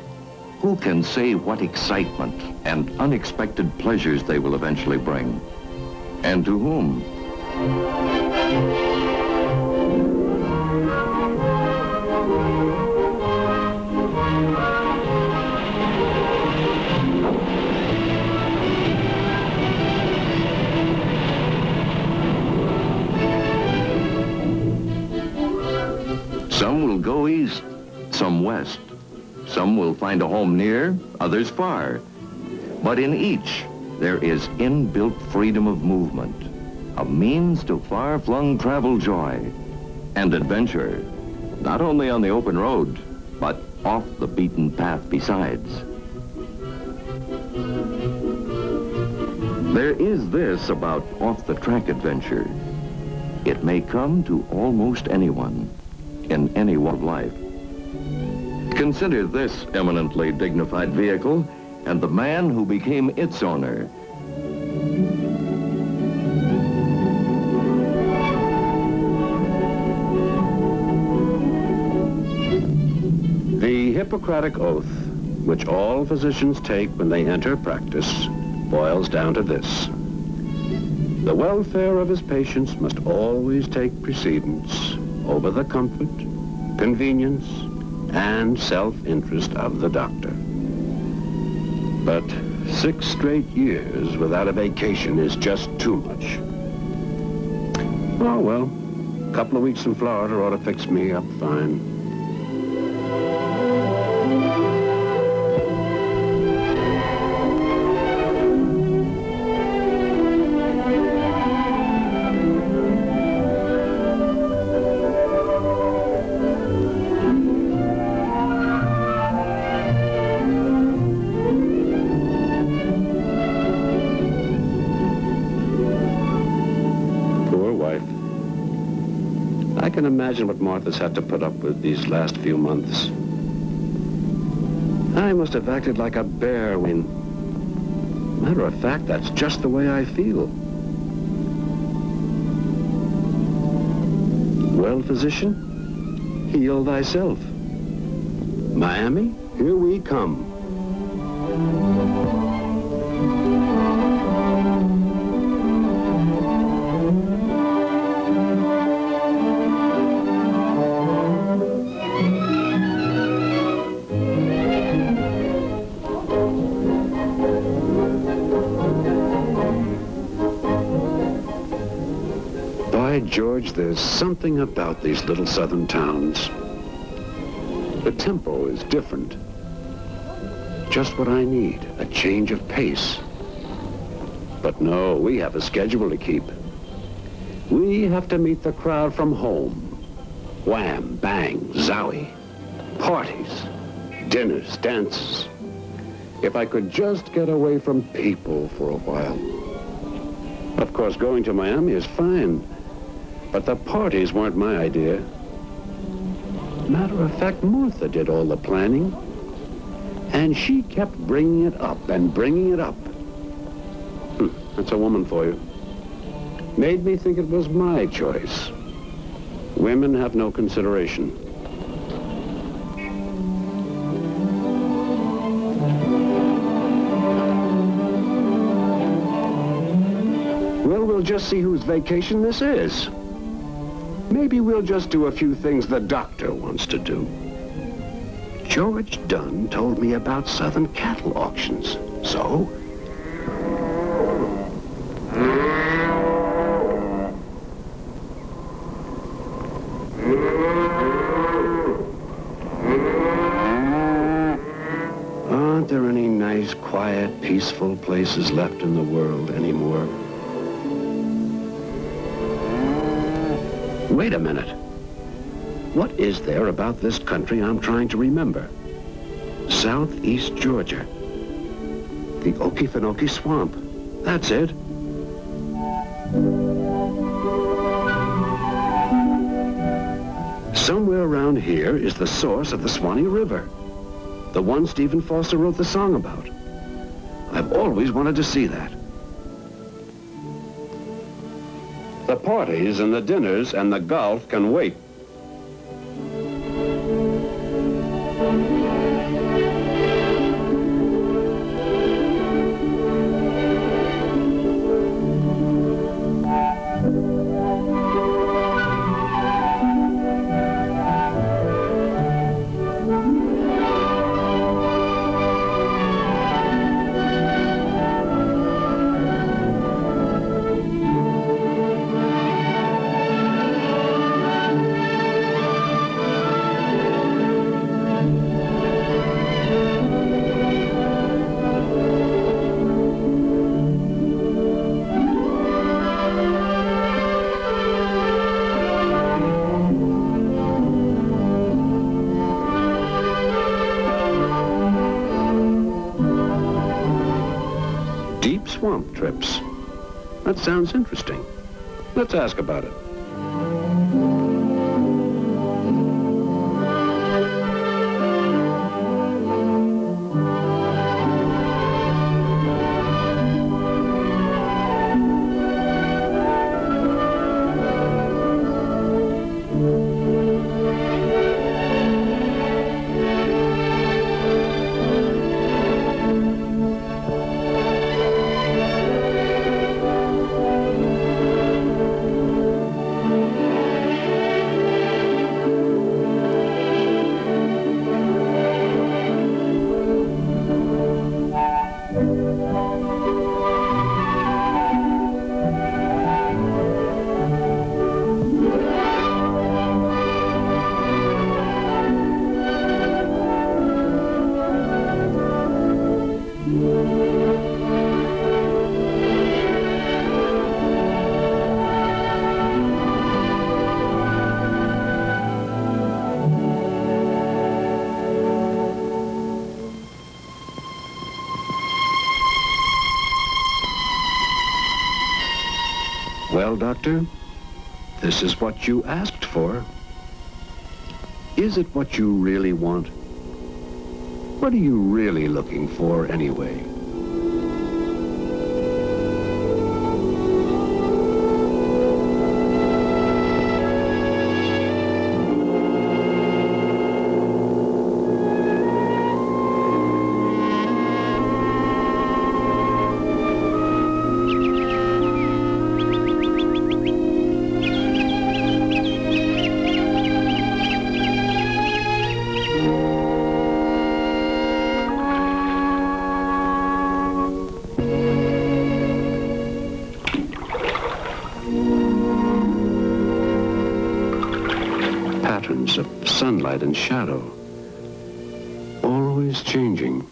who can say what excitement and unexpected pleasures they will eventually bring? And to whom? Some will go east, some west. Some will find a home near, others far. But in each, there is inbuilt freedom of movement, a means to far-flung travel joy and adventure, not only on the open road, but off the beaten path besides. There is this about off-the-track adventure. It may come to almost anyone, in any walk of life. Consider this eminently dignified vehicle and the man who became its owner. The Hippocratic Oath, which all physicians take when they enter practice, boils down to this. The welfare of his patients must always take precedence over the comfort, convenience, and self-interest of the doctor. But 6 straight years without a vacation is just too much. Oh, well, a couple of weeks in Florida ought to fix me up fine. I can imagine what Martha's had to put up with these last few months. I must have acted like a bear when... Matter of fact, that's just the way I feel. Well, physician, heal thyself. Miami, here we come. By George, there's something about these little southern towns. The tempo is different. Just what I need, a change of pace. But no, we have a schedule to keep. We have to meet the crowd from home. Wham, bang, zowie. Parties, dinners, dances. If I could just get away from people for a while. Of course, going to Miami is fine, but the parties weren't my idea. Matter of fact, Martha did all the planning, and she kept bringing it up and bringing it up. That's a woman for you. Made me think it was my choice. Women have no consideration. Well, we'll just see whose vacation this is. Maybe we'll just do a few things the doctor wants to do. George Dunn told me about Southern cattle auctions, so... Aren't there any nice, quiet, peaceful places left in the world anymore? Wait a minute. What is there about this country I'm trying to remember? Southeast Georgia. The Okefenokee Swamp. That's it. Somewhere around here is the source of the Swanee River. The one Stephen Foster wrote the song about. I've always wanted to see that. The parties and the dinners and the golf can wait. Swamp trips. That sounds interesting. Let's ask about it. Well, Doctor, this is what you asked for. Is it what you really want? What are you really looking for, anyway? Patterns of sunlight and shadow, always changing.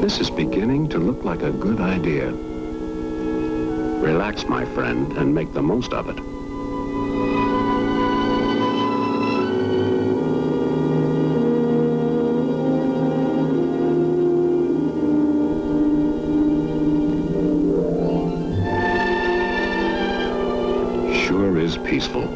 This is beginning to look like a good idea. Relax, my friend, and make the most of it. Sure is peaceful.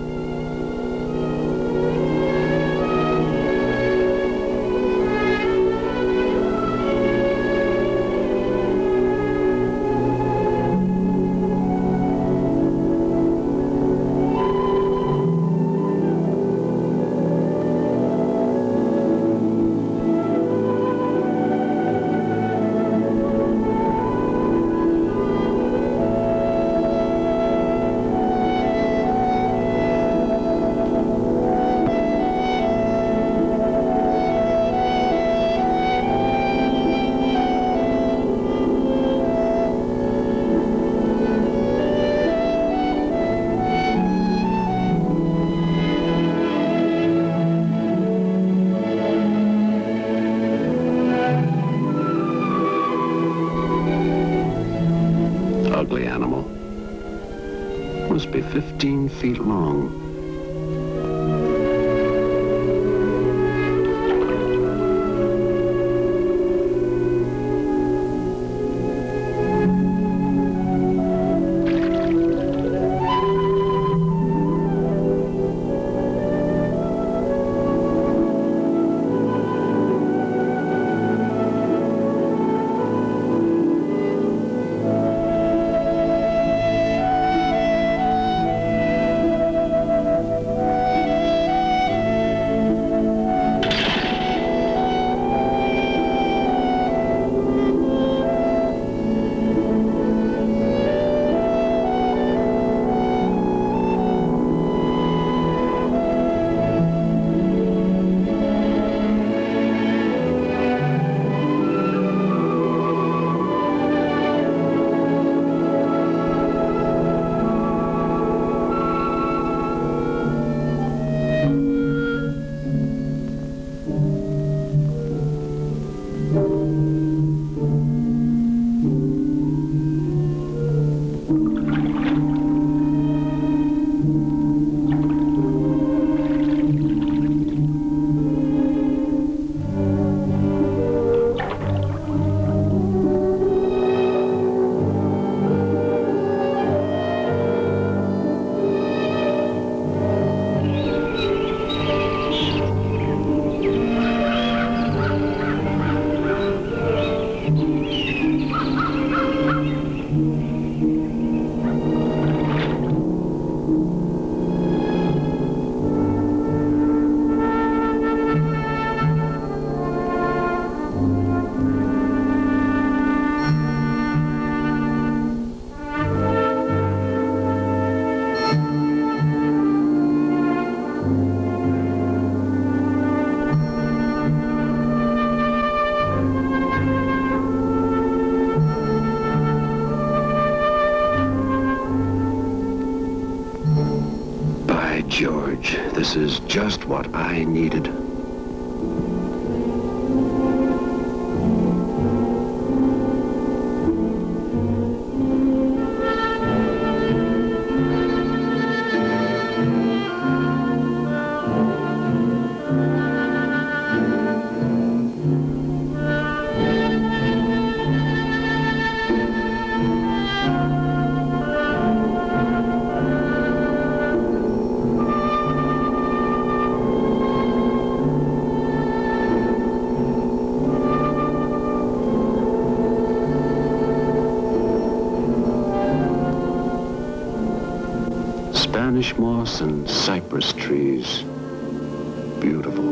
Ugly animal. Must be 15 feet long. By George, this is just what I needed. Spanish moss and cypress trees. Beautiful.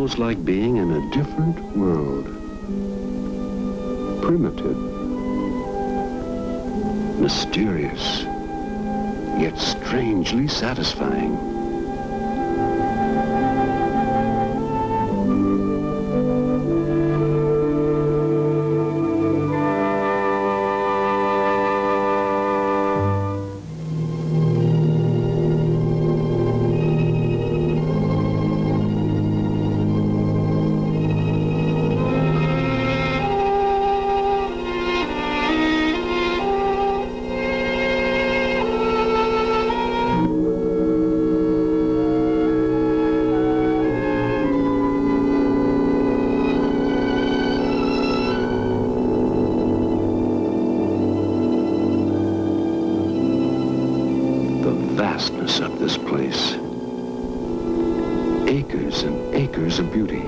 almost like being in a different world. Primitive, mysterious, yet strangely satisfying. Vastness of this place. Acres and acres of beauty.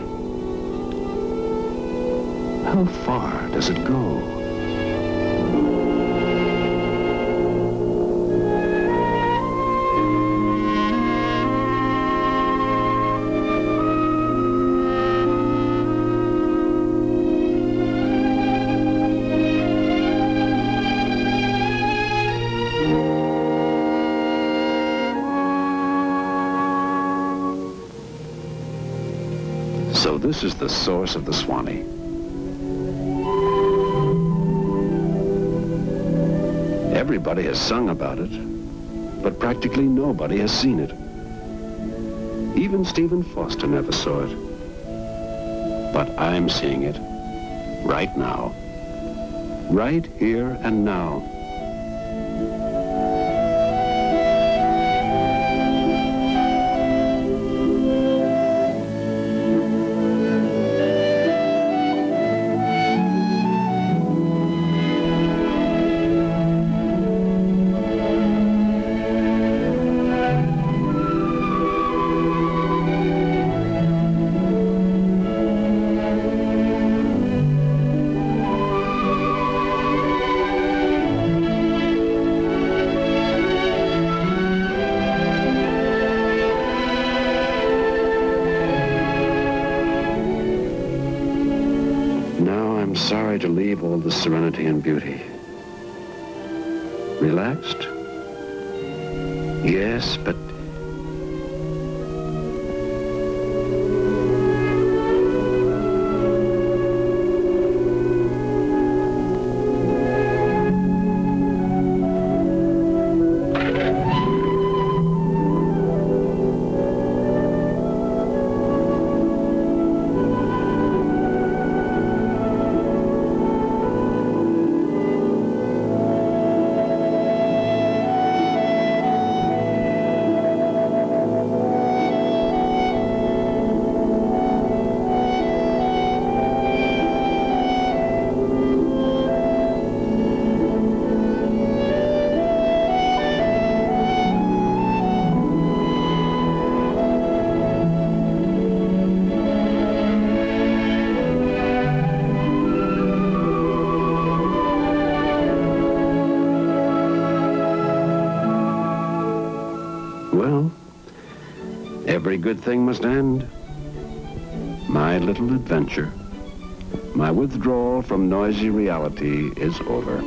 How far does it go? So this is the source of the Swanee. Everybody has sung about it, but practically nobody has seen it. Even Stephen Foster never saw it. But I'm seeing it right now. Right here and now. I'm sorry to leave all this serenity and beauty. Relaxed? Yes, but well, every good thing must end. My little adventure, my withdrawal from noisy reality is over.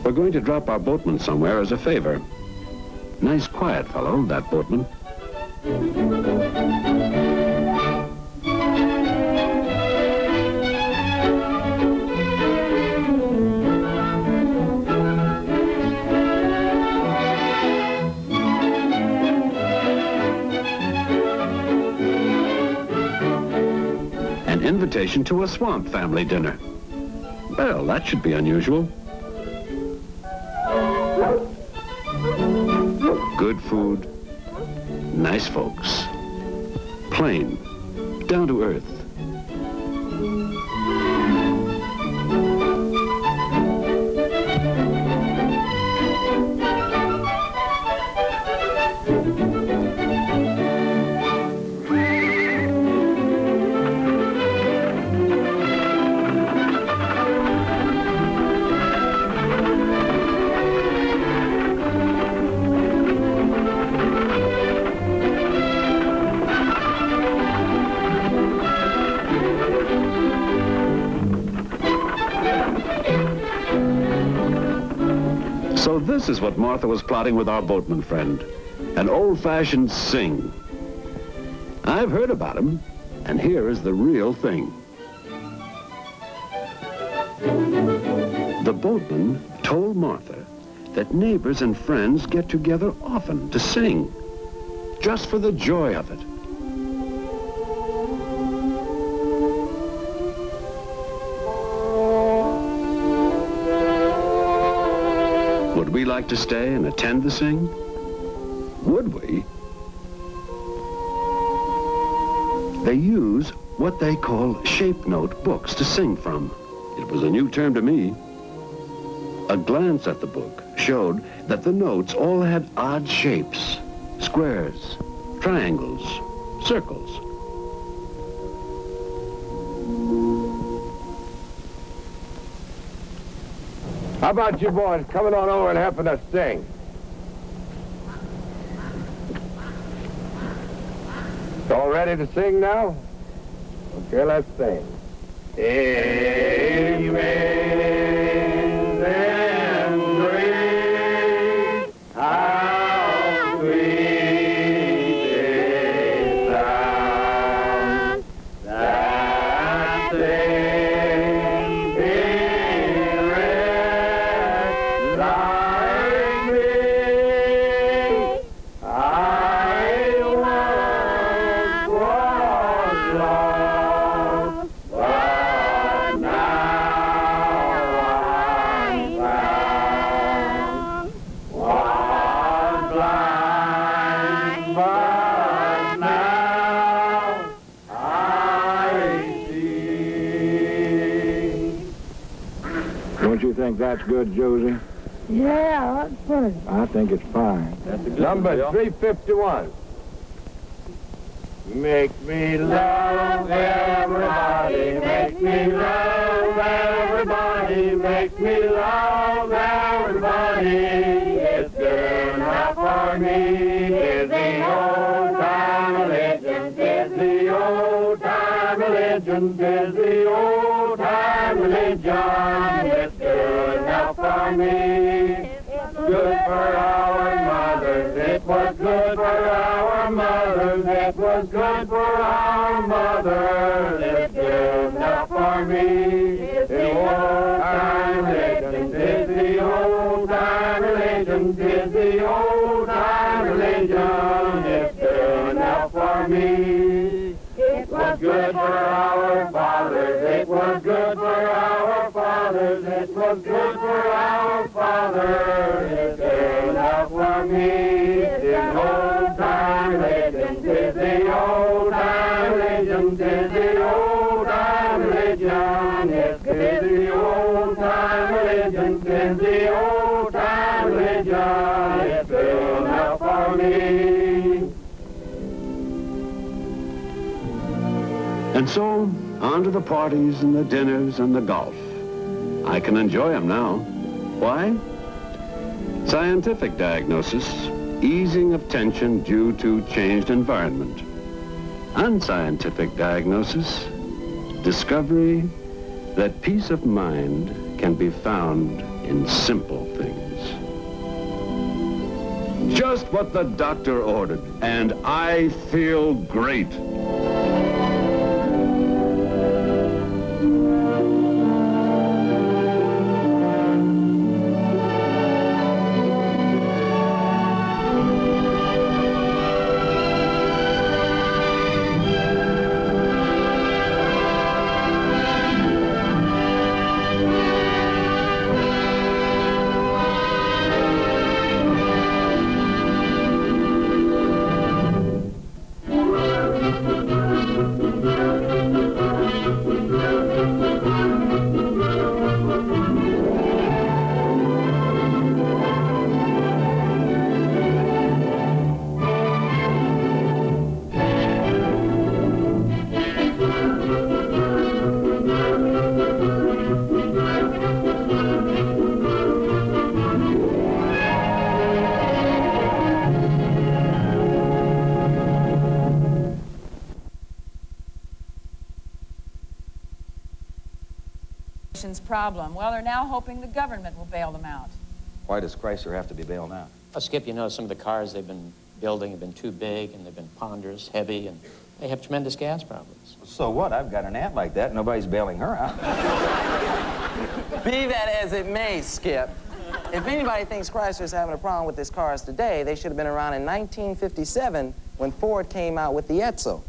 We're going to drop our boatman somewhere as a favor. Nice quiet fellow, that boatman. An invitation to a swamp family dinner. Well, that should be unusual. Good food, nice folks, plain, down to earth. This is what Martha was plotting with our boatman friend. An old-fashioned sing. I've heard about him, and here is the real thing. The boatman told Martha that neighbors and friends get together often to sing, just for the joy of it. Would we like to stay and attend the sing? Would we? They use what they call shape note books to sing from. It was a new term to me. A glance at the book showed that the notes all had odd shapes: squares, triangles, circles. How about you boys coming on over and helping us sing? All ready to sing now? Okay, let's sing. Amen and grace, how sweet it sounds that saved a wretch like me. I once was lost, but now I'm found. Was blind, but now I see. Don't you think that's good, Josie? Yeah, that's funny. I think it's fine. That's a good Number deal. 351. Make me love everybody, make me love everybody, make me love everybody. It's good enough for me. It's the old time religion, it's the old time religion, it's the old time religion. It's good enough for me. Good for our mothers, it was good for our mothers, it was good for our mothers. It's good enough for me. It's the old time religion, it's the old time religion, it's the old time religion. It's good enough for me. It was good for our fathers, it was good for our fathers, it was good for our fathers. It's good enough for me. It's the old time religion, it's the old time religion, it's the old time religion. It's the old time religion, it's the old time religion. It's good enough for me. And so, on to the parties and the dinners and the golf. I can enjoy them now. Why? Scientific diagnosis, easing of tension due to changed environment. Unscientific diagnosis, discovery that peace of mind can be found in simple things. Just what the doctor ordered, and I feel great. Problem. Well, they're now hoping the government will bail them out. Why does Chrysler have to be bailed out? Well, Skip, you know, some of the cars they've been building have been too big, and they've been ponderous, heavy, and they have tremendous gas problems. So what? I've got an aunt like that. Nobody's bailing her out. Be that as it may, Skip, if anybody thinks Chrysler's having a problem with its cars today, they should have been around in 1957 when Ford came out with the Edsel.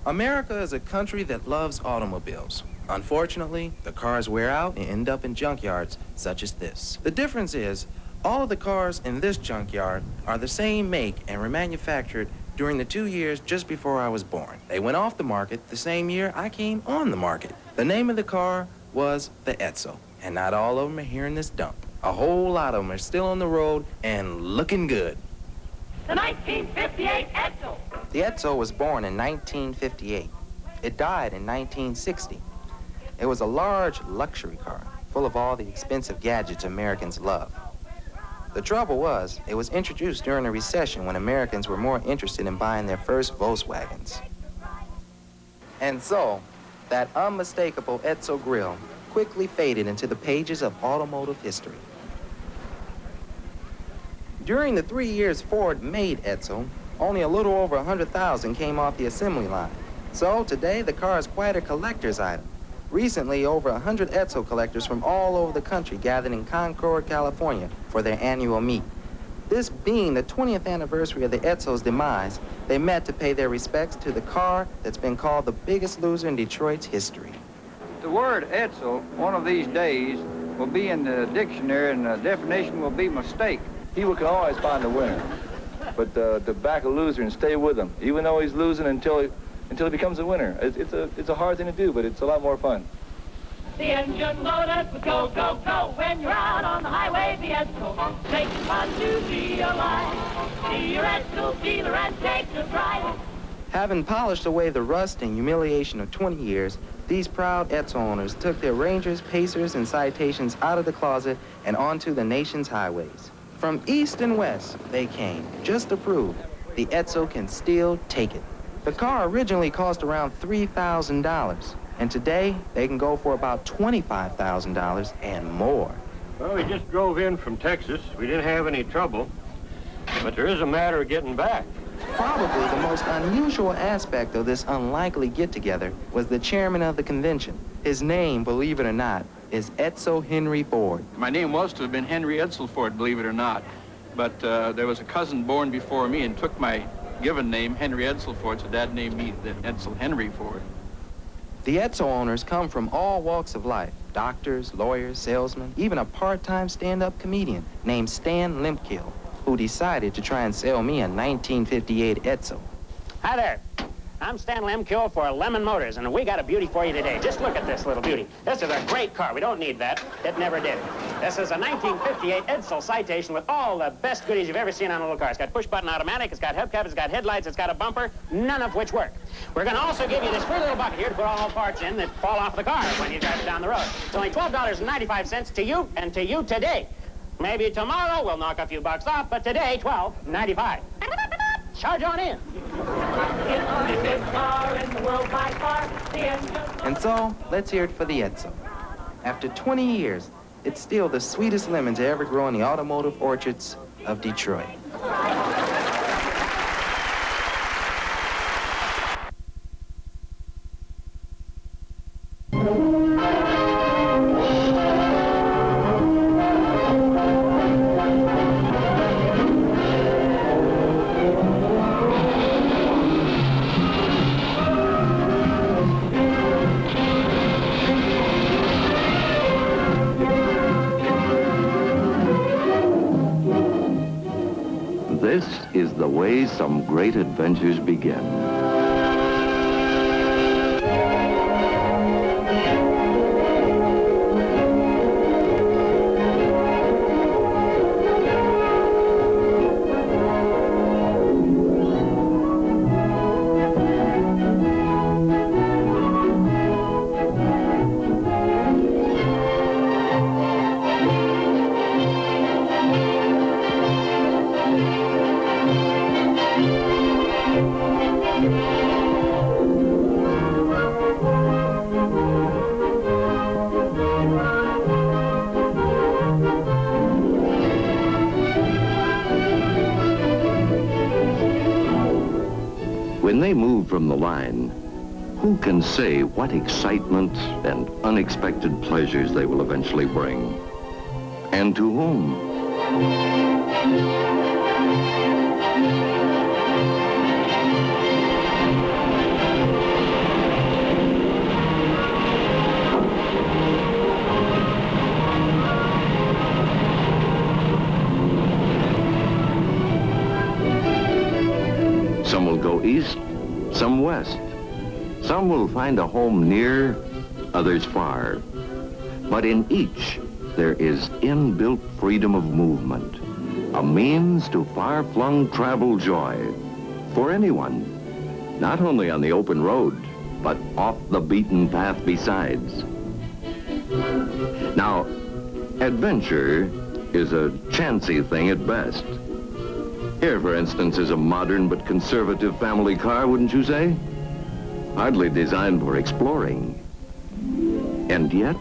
America is a country that loves automobiles. Unfortunately, the cars wear out and end up in junkyards such as this. The difference is, all of the cars in this junkyard are the same make and were manufactured during the 2 years just before I was born. They went off the market the same year I came on the market. The name of the car was the Edsel, and not all of them are here in this dump. A whole lot of them are still on the road and looking good. The 1958 Edsel. The Edsel was born in 1958. It died in 1960. It was a large luxury car, full of all the expensive gadgets Americans love. The trouble was, it was introduced during a recession when Americans were more interested in buying their first Volkswagens. And so, that unmistakable Edsel grille quickly faded into the pages of automotive history. During the 3 years Ford made Edsel, only a little over 100,000 came off the assembly line. So today, the car is quite a collector's item. Recently, over 100 Edsel collectors from all over the country gathered in Concord, California for their annual meet. This being the 20th anniversary of the Edsel's demise, they met to pay their respects to the car that's been called the biggest loser in Detroit's history. The word Edsel, one of these days, will be in the dictionary, and the definition will be mistake. People can always find a winner, but to back a loser and stay with him, even though he's losing until he becomes a winner. It's a hard thing to do, but it's a lot more fun. The engine loaded with go, go, go. When you're out on the highway, the Edsel makes it fun to be alive. See your Edsel dealer and take a drive. Having polished away the rust and humiliation of 20 years, these proud Edsel owners took their Rangers, Pacers, and Citations out of the closet and onto the nation's highways. From east and west, they came, just to prove the Edsel can still take it. The car originally cost around $3,000, and today they can go for about $25,000 and more. Well, we just drove in from Texas. We didn't have any trouble, but there is a matter of getting back. Probably the most unusual aspect of this unlikely get-together was the chairman of the convention. His name, believe it or not, is Edsel Henry Ford. My name was to have been Henry Edsel Ford, believe it or not, but there was a cousin born before me and took my given name, Henry Edsel Ford, so Dad named me the Edsel Henry Ford. The Edsel owners come from all walks of life. Doctors, lawyers, salesmen, even a part-time stand-up comedian named Stan Lemkill, who decided to try and sell me a 1958 Edsel. Hi there. I'm Stan Lemkill for Lemon Motors, and we got a beauty for you today. Just look at this little beauty. This is a great car. We don't need that. It never did. This is a 1958 Edsel Citation with all the best goodies you've ever seen on a little car. It's got push-button automatic, it's got hubcap, it's got headlights, it's got a bumper, none of which work. We're going to also give you this free little bucket here to put all parts in that fall off the car when you drive it down the road. It's only $12.95 to you and to you today. Maybe tomorrow we'll knock a few bucks off, but today, $12.95. Charge on in. And so, let's hear it for the Edsel. After 20 years, it's still the sweetest lemon to ever grow in the automotive orchards of Detroit. This is the way some great adventures begin. When they move from the line, who can say what excitement and unexpected pleasures they will eventually bring? And to whom? Some will go east, some west. Some will find a home near, others far. But in each, there is inbuilt freedom of movement, a means to far-flung travel joy for anyone, not only on the open road, but off the beaten path besides. Now, adventure is a chancy thing at best. Here, for instance, is a modern but conservative family car, wouldn't you say? Hardly designed for exploring. And yet...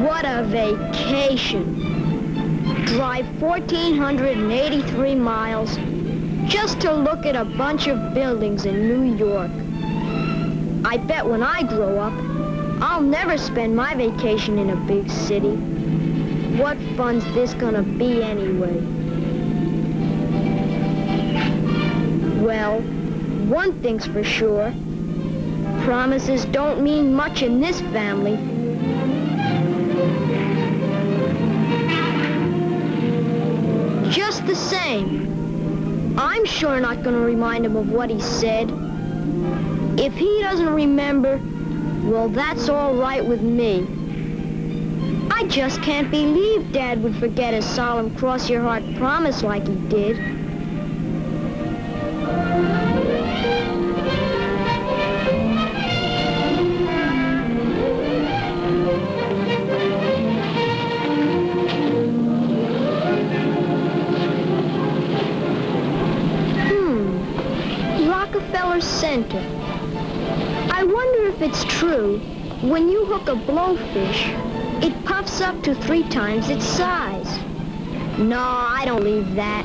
What a vacation. Drive 1,483 miles just to look at a bunch of buildings in New York. I bet when I grow up, I'll never spend my vacation in a big city. What fun's this gonna be anyway? Well, one thing's for sure. Promises don't mean much in this family. Just the same, I'm sure not gonna remind him of what he said. If he doesn't remember, well, that's all right with me. I just can't believe Dad would forget his solemn cross-your-heart promise like he did. Rockefeller Center. I wonder if it's true, when you hook a blowfish, it puffs up to 3 times its size. No, I don't believe that.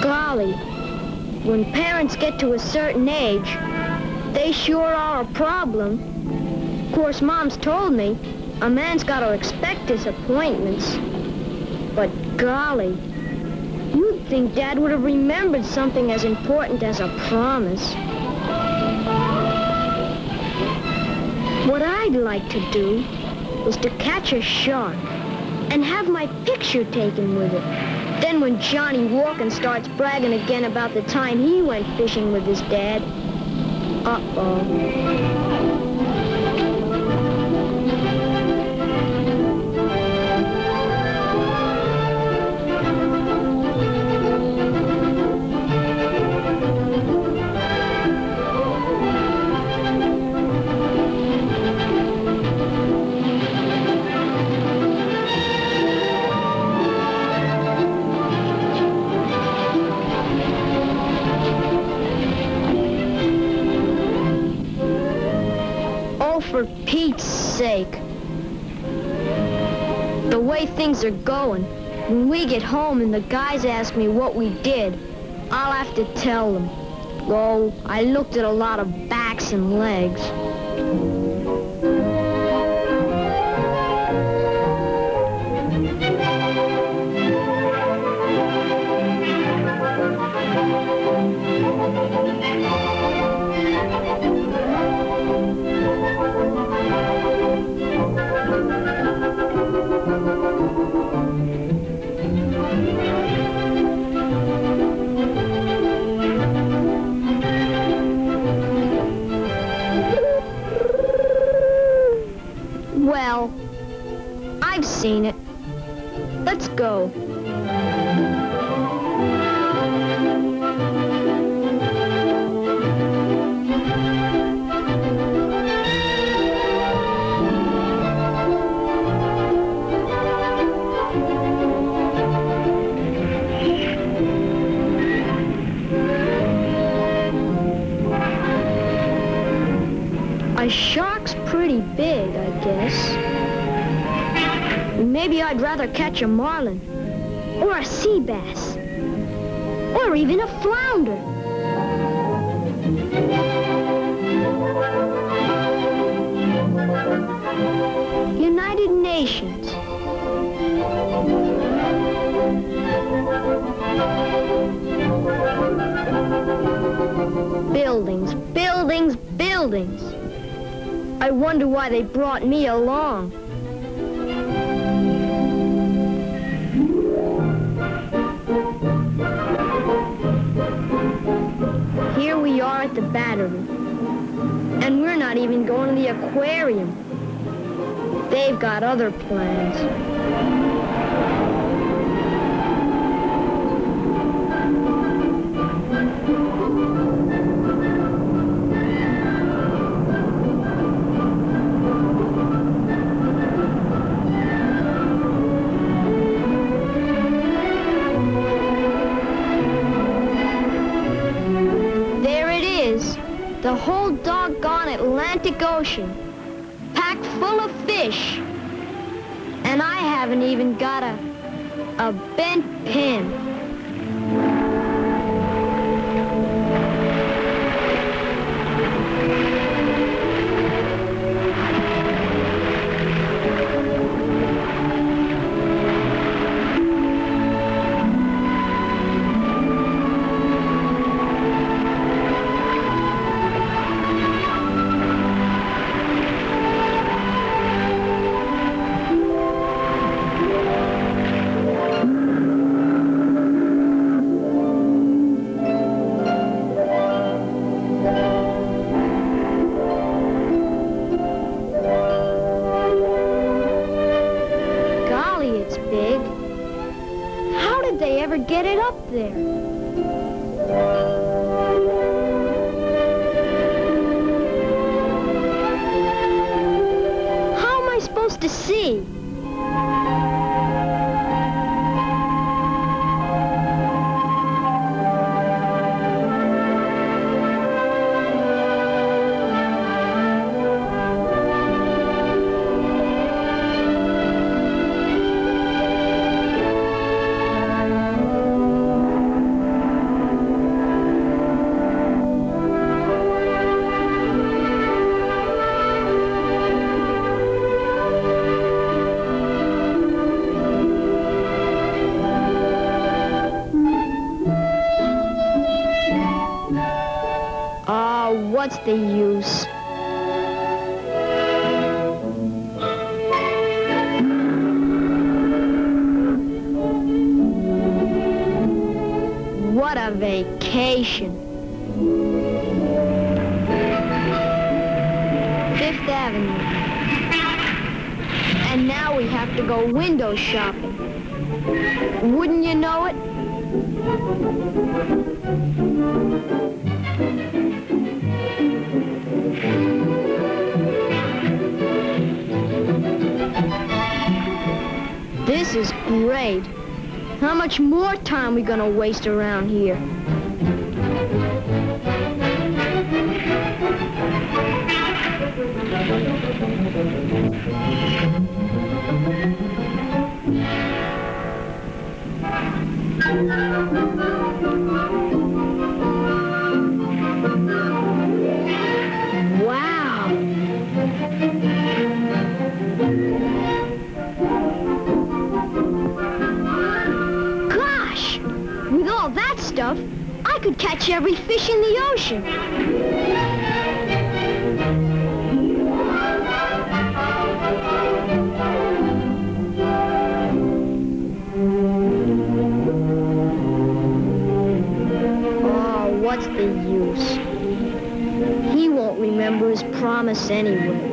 Golly, when parents get to a certain age, they sure are a problem. Of course, Mom's told me a man's got to expect disappointments. But golly, you'd think Dad would have remembered something as important as a promise. What I'd like to do is to catch a shark and have my picture taken with it. Then when Johnny Walken starts bragging again about the time he went fishing with his dad, uh-oh. For Pete's sake. The way things are going, when we get home and the guys ask me what we did, I'll have to tell them. Oh, I looked at a lot of backs and legs. Well, I've seen it. Let's go. A shark's pretty big, I guess. Maybe I'd rather catch a marlin, or a sea bass, or even a flounder. United Nations. Buildings, buildings, buildings. I wonder why they brought me along. Here we are at the Battery, and we're not even going to the aquarium. They've got other plans. The whole doggone Atlantic Ocean, packed full of fish. And I haven't even got a bent pin. Get it up there. How am I supposed to see? What's the use? What a vacation. Fifth Avenue. And now we have to go window shopping. Wouldn't you know it? This is great. How much more time are we gonna waste around here? Wow. Gosh, with all that stuff, I could catch every fish in the ocean. What's the use? He won't remember his promise anyway.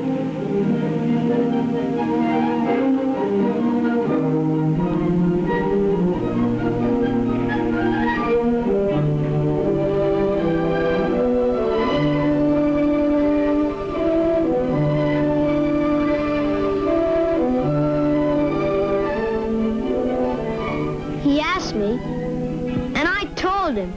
asked me, and I told him.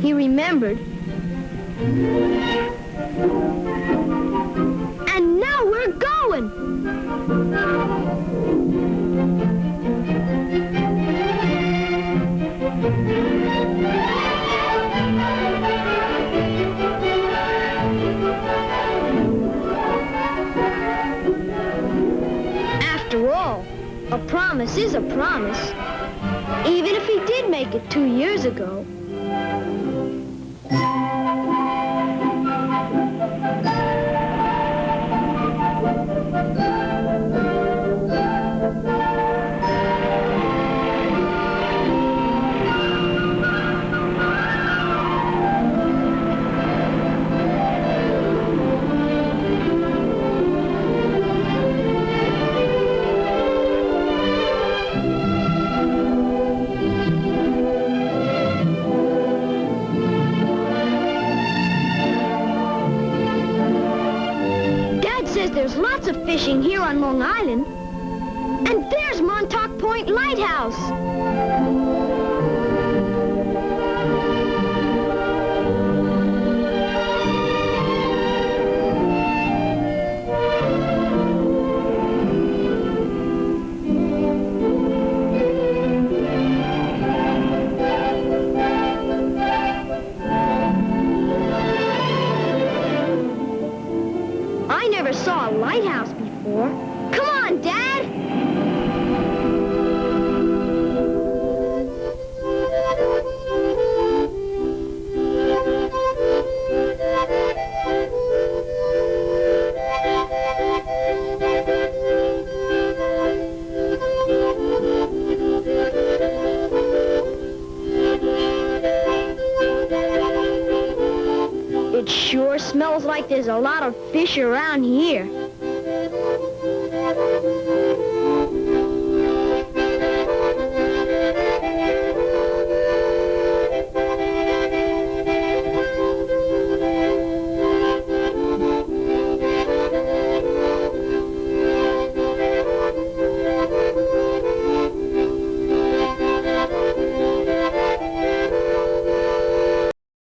He remembered. And now we're going. After all, a promise is a promise, even if he did make it 2 years ago. There's lots of fishing here on Long Island. And there's Montauk Point Lighthouse. I never saw a lighthouse before. Come on, Dad! It sure smells like there's a lot of fish around here.